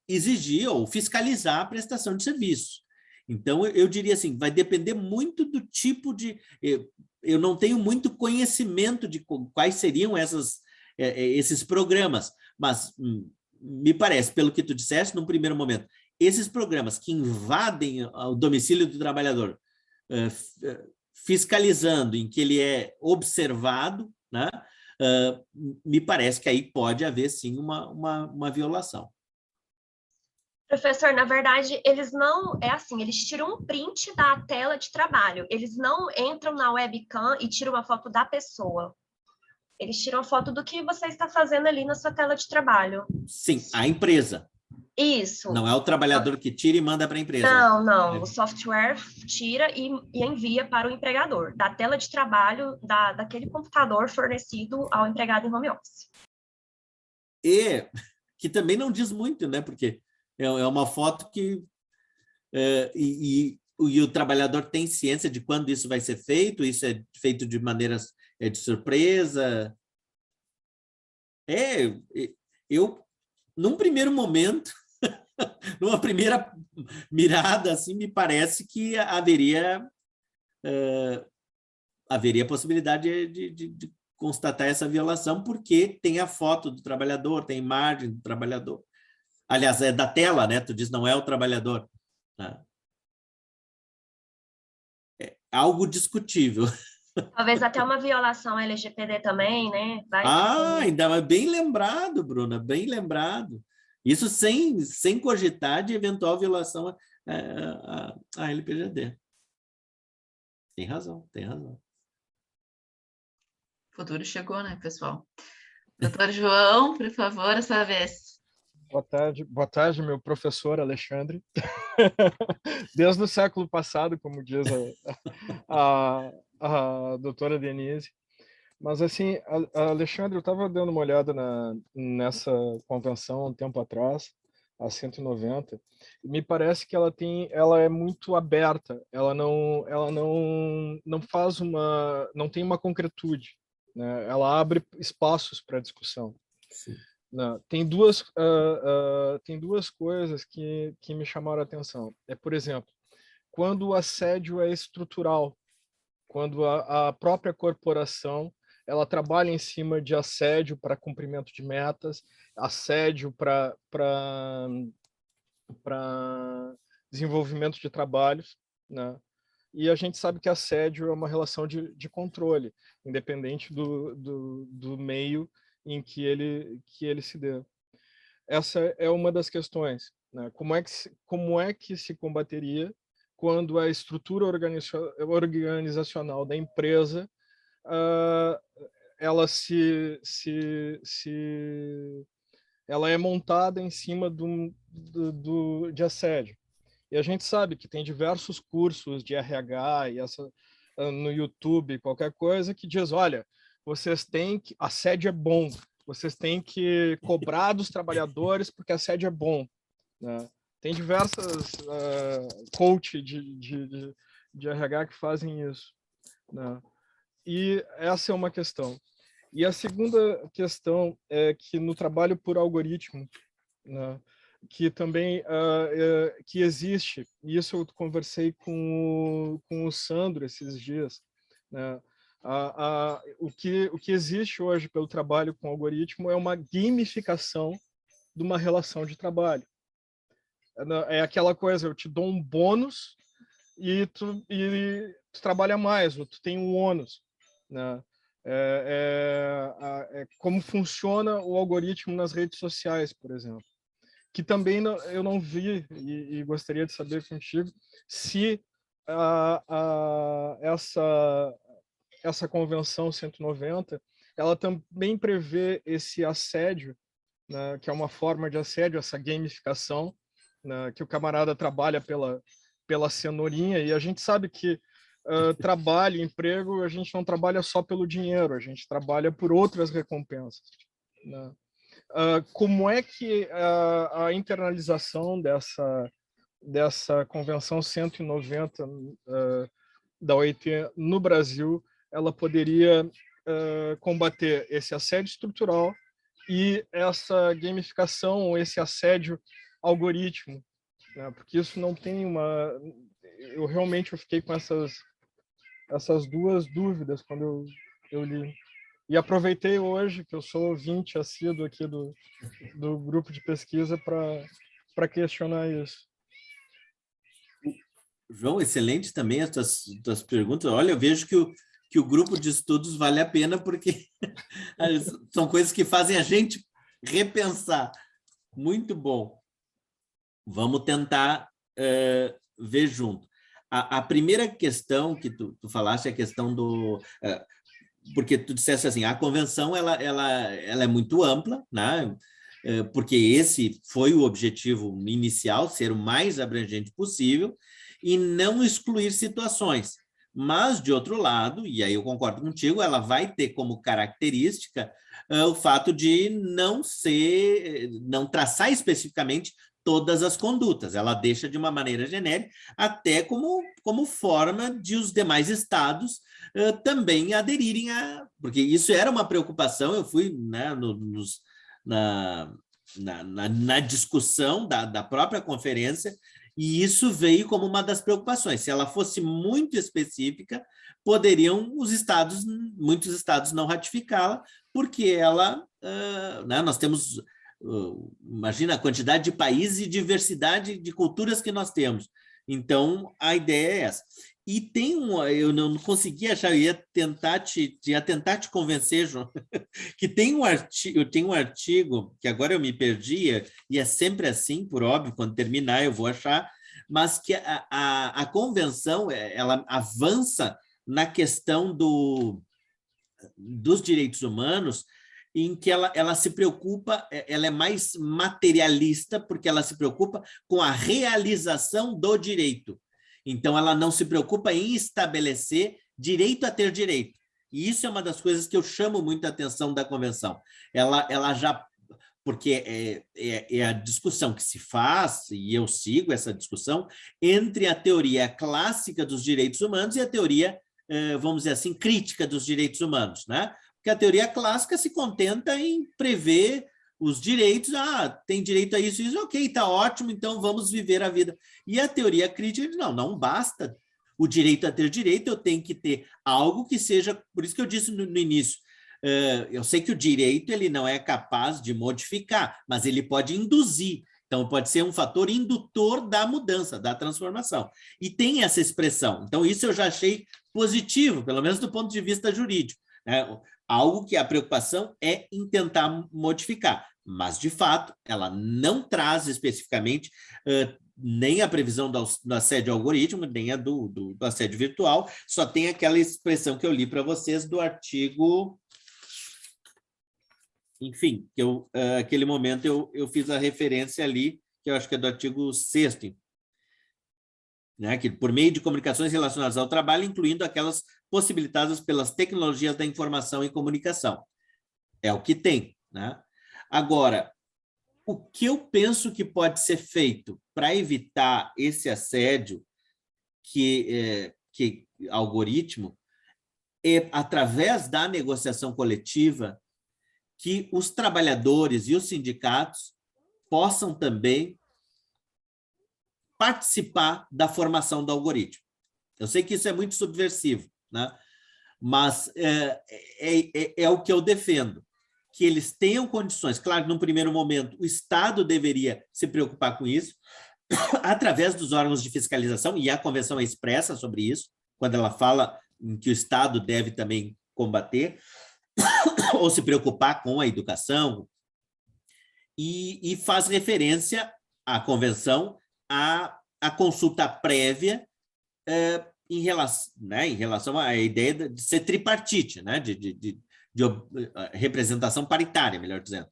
exigir ou fiscalizar a prestação de serviço. Então, eu diria assim, vai depender muito do tipo de... Eu não tenho muito conhecimento de quais seriam esses programas, mas me parece, pelo que tu disseste, num primeiro momento, esses programas que invadem o domicílio do trabalhador, fiscalizando, em que ele é observado, né? Me parece que aí pode haver, sim, uma violação. Professor, na verdade, eles não... É assim, eles tiram um print da tela de trabalho. Eles não entram na webcam e tiram uma foto da pessoa. Eles tiram a foto do que você está fazendo ali na sua tela de trabalho. Sim, a empresa. Isso. Não é o trabalhador que tira e manda para a empresa. Não. O software tira e envia para o empregador, da tela de trabalho daquele computador fornecido ao empregado em home office. E que também não diz muito, né? Porque é uma foto que... E o trabalhador tem ciência de quando isso vai ser feito, isso é feito de maneiras de surpresa. Eu, num primeiro momento, numa primeira mirada, assim, me parece que haveria possibilidade de constatar essa violação, porque tem a foto do trabalhador, tem a imagem do trabalhador. Aliás, é da tela, né? Tu diz, não é o trabalhador. Né? É algo discutível. Talvez até uma violação LGPD também, né? Ainda bem lembrado, Bruna, bem lembrado. Isso sem cogitar de eventual violação à LPGD. Tem razão. O futuro chegou, né, pessoal? Doutor João, por favor, essa vez. Boa tarde, meu professor Alexandre. Desde o século passado, como diz a doutora Denise. Mas, assim, Alexandre, eu estava dando uma olhada nessa convenção um tempo atrás, a 190, e me parece que ela é muito aberta, ela não tem uma concretude, né? Ela abre espaços para discussão. Sim. Não, tem duas coisas que me chamaram a atenção. Por exemplo, quando o assédio é estrutural, quando a própria corporação ela trabalha em cima de assédio para cumprimento de metas, assédio para desenvolvimento de trabalhos, né? E a gente sabe que assédio é uma relação de controle, independente do meio em que ele se dê. Essa é uma das questões, né? Como é que se combateria quando a estrutura organizacional da empresa ela ela é montada em cima de assédio. E a gente sabe que tem diversos cursos de RH e no YouTube, qualquer coisa, que diz, olha, vocês têm que... Assédio é bom. Vocês têm que cobrar dos trabalhadores porque assédio é bom, né? Tem diversas coach de RH que fazem isso, né? E essa é uma questão. E a segunda questão é que no trabalho por algoritmo, né, que também que existe, e isso eu conversei com o Sandro esses dias, né, o que existe hoje pelo trabalho com algoritmo é uma gamificação de uma relação de trabalho. É aquela coisa, eu te dou um bônus e tu trabalha mais, ou tu tem um ônus, né? Como funciona o algoritmo nas redes sociais, por exemplo, que também eu não vi e gostaria de saber contigo se essa convenção 190 ela também prevê esse assédio, né, que é uma forma de assédio, essa gamificação, né, que o camarada trabalha pela cenourinha, e a gente sabe que trabalho, emprego, a gente não trabalha só pelo dinheiro, a gente trabalha por outras recompensas, né? Como é que a internalização dessa Convenção 190 da OIT no Brasil, ela poderia combater esse assédio estrutural e essa gamificação, esse assédio algoritmo, né? Porque isso não tem uma... Eu realmente fiquei com essas duas dúvidas quando eu li. E aproveitei hoje, que eu sou ouvinte assíduo aqui do grupo de pesquisa, para questionar isso. João, excelente também as tuas perguntas. Olha, eu vejo que o grupo de estudos vale a pena, porque são coisas que fazem a gente repensar. Muito bom. Vamos tentar ver junto. A primeira questão que tu falaste é a questão do... porque tu disseste assim, a convenção ela é muito ampla, né? Porque esse foi o objetivo inicial, ser o mais abrangente possível e não excluir situações. Mas, de outro lado, e aí eu concordo contigo, ela vai ter como característica o fato de não traçar especificamente todas as condutas, ela deixa de uma maneira genérica, até como forma de os demais estados também aderirem porque isso era uma preocupação, eu fui, né, na discussão da própria conferência, e isso veio como uma das preocupações. Se ela fosse muito específica, poderiam muitos estados não ratificá-la, porque ela, né, nós temos... imagina a quantidade de países e diversidade de culturas que nós temos. Então, a ideia é essa. E eu não consegui achar, eu ia tentar te convencer, João, que tem um artigo, que agora eu me perdi, e é sempre assim, por óbvio, quando terminar eu vou achar, mas que a convenção ela avança na questão dos direitos humanos, em que ela se preocupa, ela é mais materialista, porque ela se preocupa com a realização do direito. Então, ela não se preocupa em estabelecer direito a ter direito. E isso é uma das coisas que eu chamo muito a atenção da convenção. Ela já... Porque é a discussão que se faz, e eu sigo essa discussão, entre a teoria clássica dos direitos humanos e a teoria, vamos dizer assim, crítica dos direitos humanos, né? Porque a teoria clássica se contenta em prever os direitos, tem direito a isso, ok, está ótimo, então vamos viver a vida. E a teoria crítica diz, não basta o direito a ter direito, eu tenho que ter algo que seja, por isso que eu disse no início, eu sei que o direito ele não é capaz de modificar, mas ele pode induzir, então pode ser um fator indutor da mudança, da transformação. E tem essa expressão, então isso eu já achei positivo, pelo menos do ponto de vista jurídico, né? Algo que a preocupação é em tentar modificar, mas, de fato, ela não traz especificamente nem a previsão do assédio algoritmo, nem a do assédio virtual, só tem aquela expressão que eu li para vocês do artigo... Enfim, que aquele momento eu fiz a referência ali, que eu acho que é do artigo 6º, né, que por meio de comunicações relacionadas ao trabalho, incluindo aquelas possibilitadas pelas tecnologias da informação e comunicação. É o que tem, né? Agora, o que eu penso que pode ser feito para evitar esse assédio que algoritmo é através da negociação coletiva que os trabalhadores e os sindicatos possam também participar da formação do algoritmo. Eu sei que isso é muito subversivo, né? Mas é o que eu defendo, que eles tenham condições. Claro, num primeiro momento, o Estado deveria se preocupar com isso, através dos órgãos de fiscalização, e a Convenção é expressa sobre isso, quando ela fala em que o Estado deve também combater, ou se preocupar com a educação, e faz referência à Convenção à consulta prévia em relação à ideia de ser tripartite, né? de representação paritária, melhor dizendo.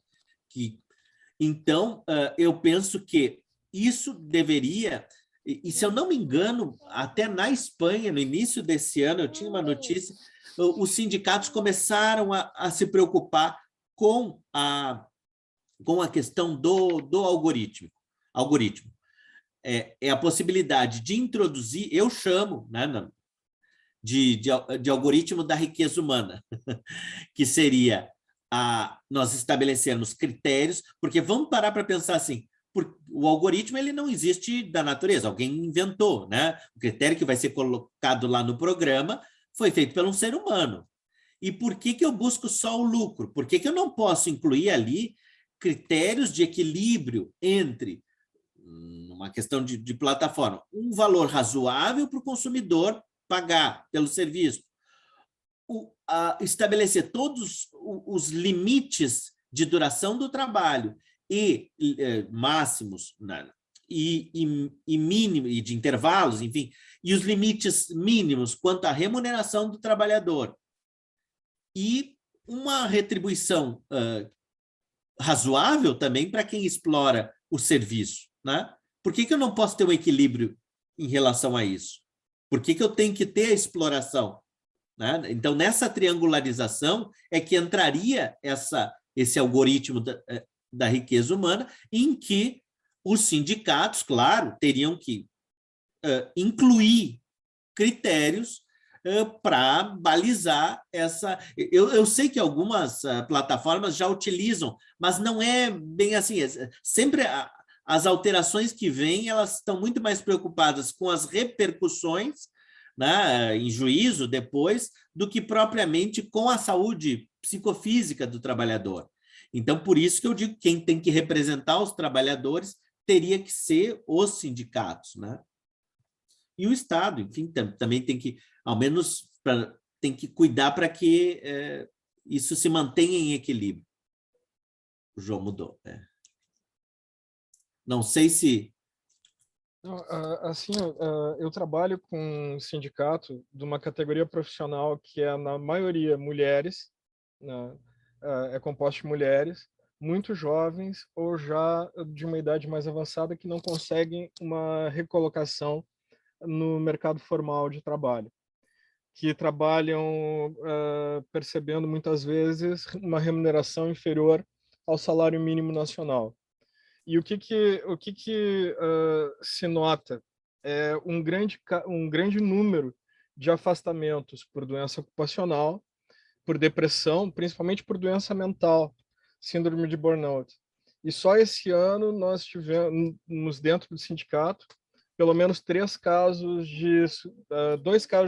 Então, eu penso que isso deveria, e se eu não me engano, até na Espanha, no início desse ano, eu tinha uma notícia, os sindicatos começaram a se preocupar com a questão do algoritmo. É a possibilidade de introduzir, eu chamo, né, de algoritmo da riqueza humana, que seria nós estabelecermos critérios, porque vamos parar para pensar assim, o algoritmo ele não existe da natureza, alguém inventou, né? O critério que vai ser colocado lá no programa foi feito por um ser humano. E por que eu busco só o lucro? Por que eu não posso incluir ali critérios de equilíbrio entre uma questão de plataforma, um valor razoável para o consumidor pagar pelo serviço, estabelecer todos os limites de duração do trabalho e máximos, né, e mínimo, e de intervalos, enfim, e os limites mínimos quanto à remuneração do trabalhador e uma retribuição razoável também para quem explora o serviço, né? Por que eu não posso ter um equilíbrio em relação a isso? Por que eu tenho que ter a exploração? Né? Então, nessa triangularização é que entraria esse algoritmo da riqueza humana, em que os sindicatos, claro, teriam que incluir critérios para balizar essa... Eu sei que algumas plataformas já utilizam, mas não é bem assim. Sempre as alterações que vêm, elas estão muito mais preocupadas com as repercussões, né, em juízo depois, do que propriamente com a saúde psicofísica do trabalhador. Então, por isso que eu digo que quem tem que representar os trabalhadores teria que ser os sindicatos, né? E o Estado, enfim, também tem que, ao menos, tem que cuidar para que isso se mantenha em equilíbrio. O João mudou. Não sei se... Assim, eu trabalho com um sindicato de uma categoria profissional que é, na maioria, mulheres, né? É composto de mulheres, muito jovens ou já de uma idade mais avançada que não conseguem uma recolocação no mercado formal de trabalho, que trabalham percebendo muitas vezes uma remuneração inferior ao salário mínimo nacional. E o que se nota é um grande número de afastamentos por doença ocupacional, por depressão, principalmente por doença mental, síndrome de burnout. E só esse ano nós tivemos, dentro do sindicato, pelo menos 2 casos de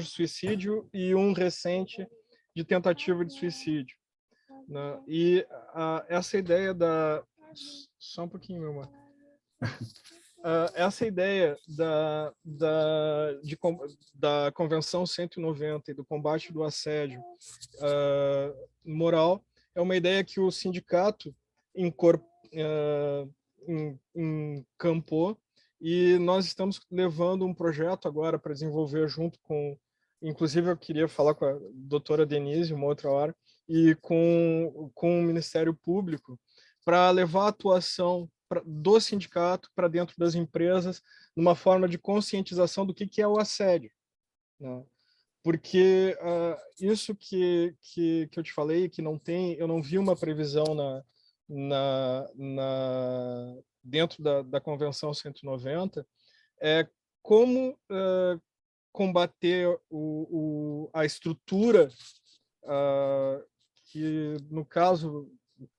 suicídio e um recente de tentativa de suicídio, né? E essa ideia da... Só um pouquinho, meu amor. Essa ideia da Convenção 190 e do combate do assédio moral é uma ideia que o sindicato encampou, e nós estamos levando um projeto agora para desenvolver junto com... Inclusive, eu queria falar com a doutora Denise uma outra hora, e com o Ministério Público, para levar a atuação do sindicato para dentro das empresas, numa forma de conscientização do que é o assédio, né? Porque isso que eu te falei, que eu não vi uma previsão dentro da Convenção 190, é como combater a estrutura, que, no caso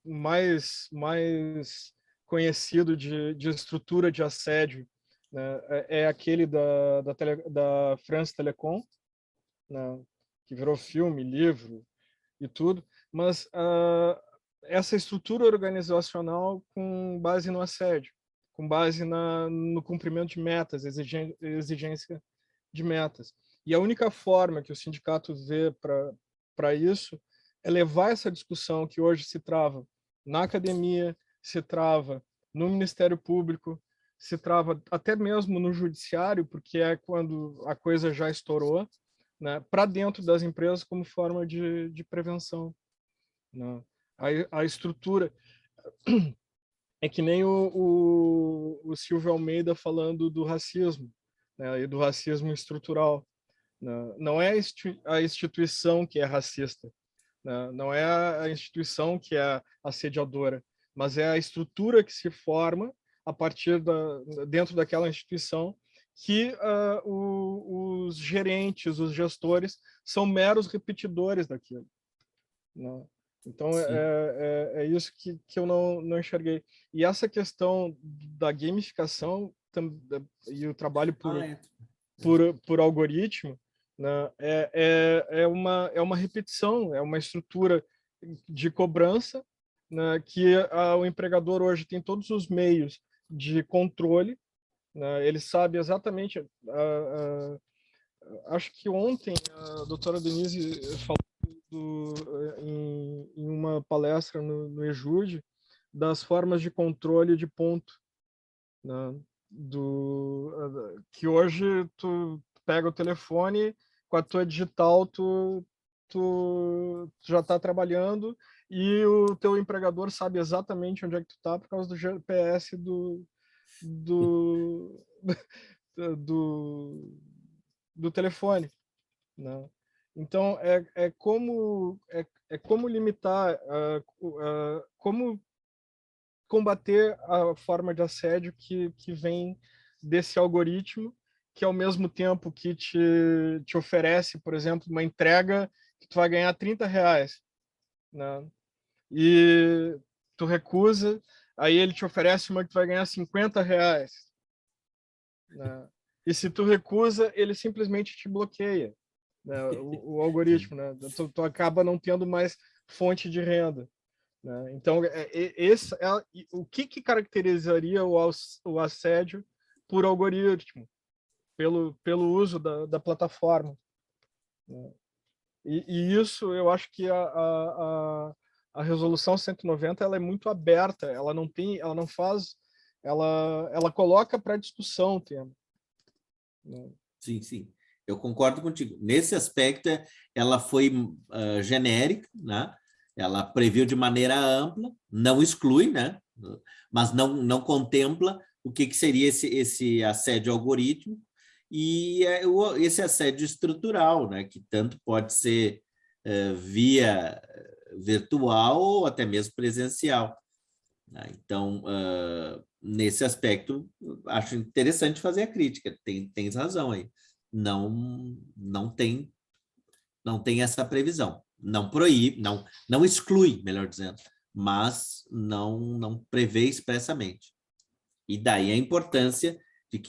mais conhecido de estrutura de assédio, né, é aquele da France Telecom, né, que virou filme, livro e tudo, mas essa estrutura organizacional com base no assédio, com base no cumprimento de metas, exigência de metas. E a única forma que o sindicato vê para isso é levar essa discussão que hoje se trava na academia, se trava no Ministério Público, se trava até mesmo no judiciário, porque é quando a coisa já estourou, né, para dentro das empresas como forma de prevenção, né? A estrutura é que nem o Silvio Almeida falando do racismo, né, e do racismo estrutural, né? Não é a instituição que é racista, né? Não é a instituição que é assediadora, mas é a estrutura que se forma a partir dentro daquela instituição, que os gerentes, os gestores, são meros repetidores daquilo, né? Então, é isso que eu não enxerguei. E essa questão da gamificação e o trabalho por algoritmo, né, é uma repetição, é uma estrutura de cobrança, né, que o empregador hoje tem todos os meios de controle, né, ele sabe exatamente... acho que ontem a doutora Denise falou em uma palestra no EJUD, das formas de controle de ponto, né, que hoje tu pega o telefone, com a tua digital tu já está trabalhando, e o teu empregador sabe exatamente onde é que tu está por causa do GPS do telefone, né? Então, é como limitar, como combater a forma de assédio que vem desse algoritmo, que ao mesmo tempo que te oferece, por exemplo, uma entrega que tu vai ganhar R$30, né? E tu recusa, aí ele te oferece uma que tu vai ganhar R$50, né? E se tu recusa, ele simplesmente te bloqueia, né, o algoritmo, né? Tu acaba não tendo mais fonte de renda, né? Então, o que caracterizaria o assédio por algoritmo, pelo uso da plataforma, né? E isso, eu acho que a resolução 190 ela é muito aberta, ela não faz, ela coloca para discussão o tema, né? Sim. Eu concordo contigo. Nesse aspecto, ela foi genérica, né? Ela previu de maneira ampla, não exclui, né? Mas não contempla o que seria esse assédio algoritmo e esse assédio estrutural, né? Que tanto pode ser via virtual ou até mesmo presencial. Então, nesse aspecto, acho interessante fazer a crítica. Tens razão aí. Não tem essa previsão. Não proíbe, não exclui, melhor dizendo, mas não prevê expressamente. E daí a importância de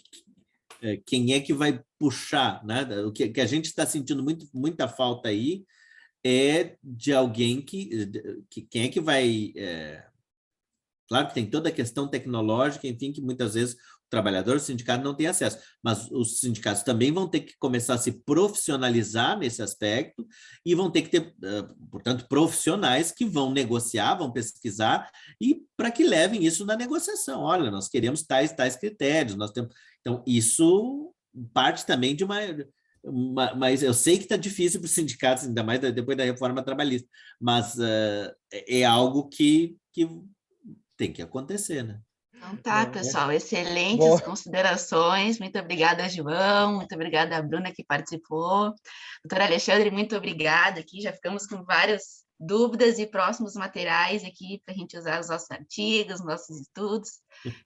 quem é que vai puxar, né? O que a gente está sentindo muita falta aí é de alguém quem é que vai... Claro que tem toda a questão tecnológica, enfim, que muitas vezes o trabalhador, o sindicato não tem acesso, mas os sindicatos também vão ter que começar a se profissionalizar nesse aspecto e vão ter que ter, portanto, profissionais que vão negociar, vão pesquisar e para que levem isso na negociação. Olha, nós queremos tais critérios, nós temos... Então, isso parte também de mas eu sei que está difícil para os sindicatos, ainda mais depois da reforma trabalhista, mas é algo que tem que acontecer, né? Então tá, pessoal, excelentes considerações. Muito obrigada, João, muito obrigada a Bruna que participou. Doutor Alexandre, muito obrigada aqui, já ficamos com várias dúvidas e próximos materiais aqui para a gente usar os nossos artigos, nossos estudos.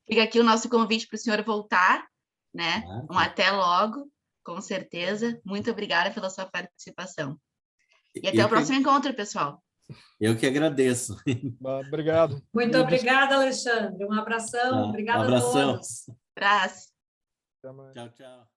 Fica aqui o nosso convite para o senhor voltar, né? Um até logo, com certeza. Muito obrigada pela sua participação. E até o próximo encontro, pessoal. Eu que agradeço. Obrigado. Muito obrigada, Alexandre. Um abração. Obrigada a todos. Abraço. Tchau, tchau.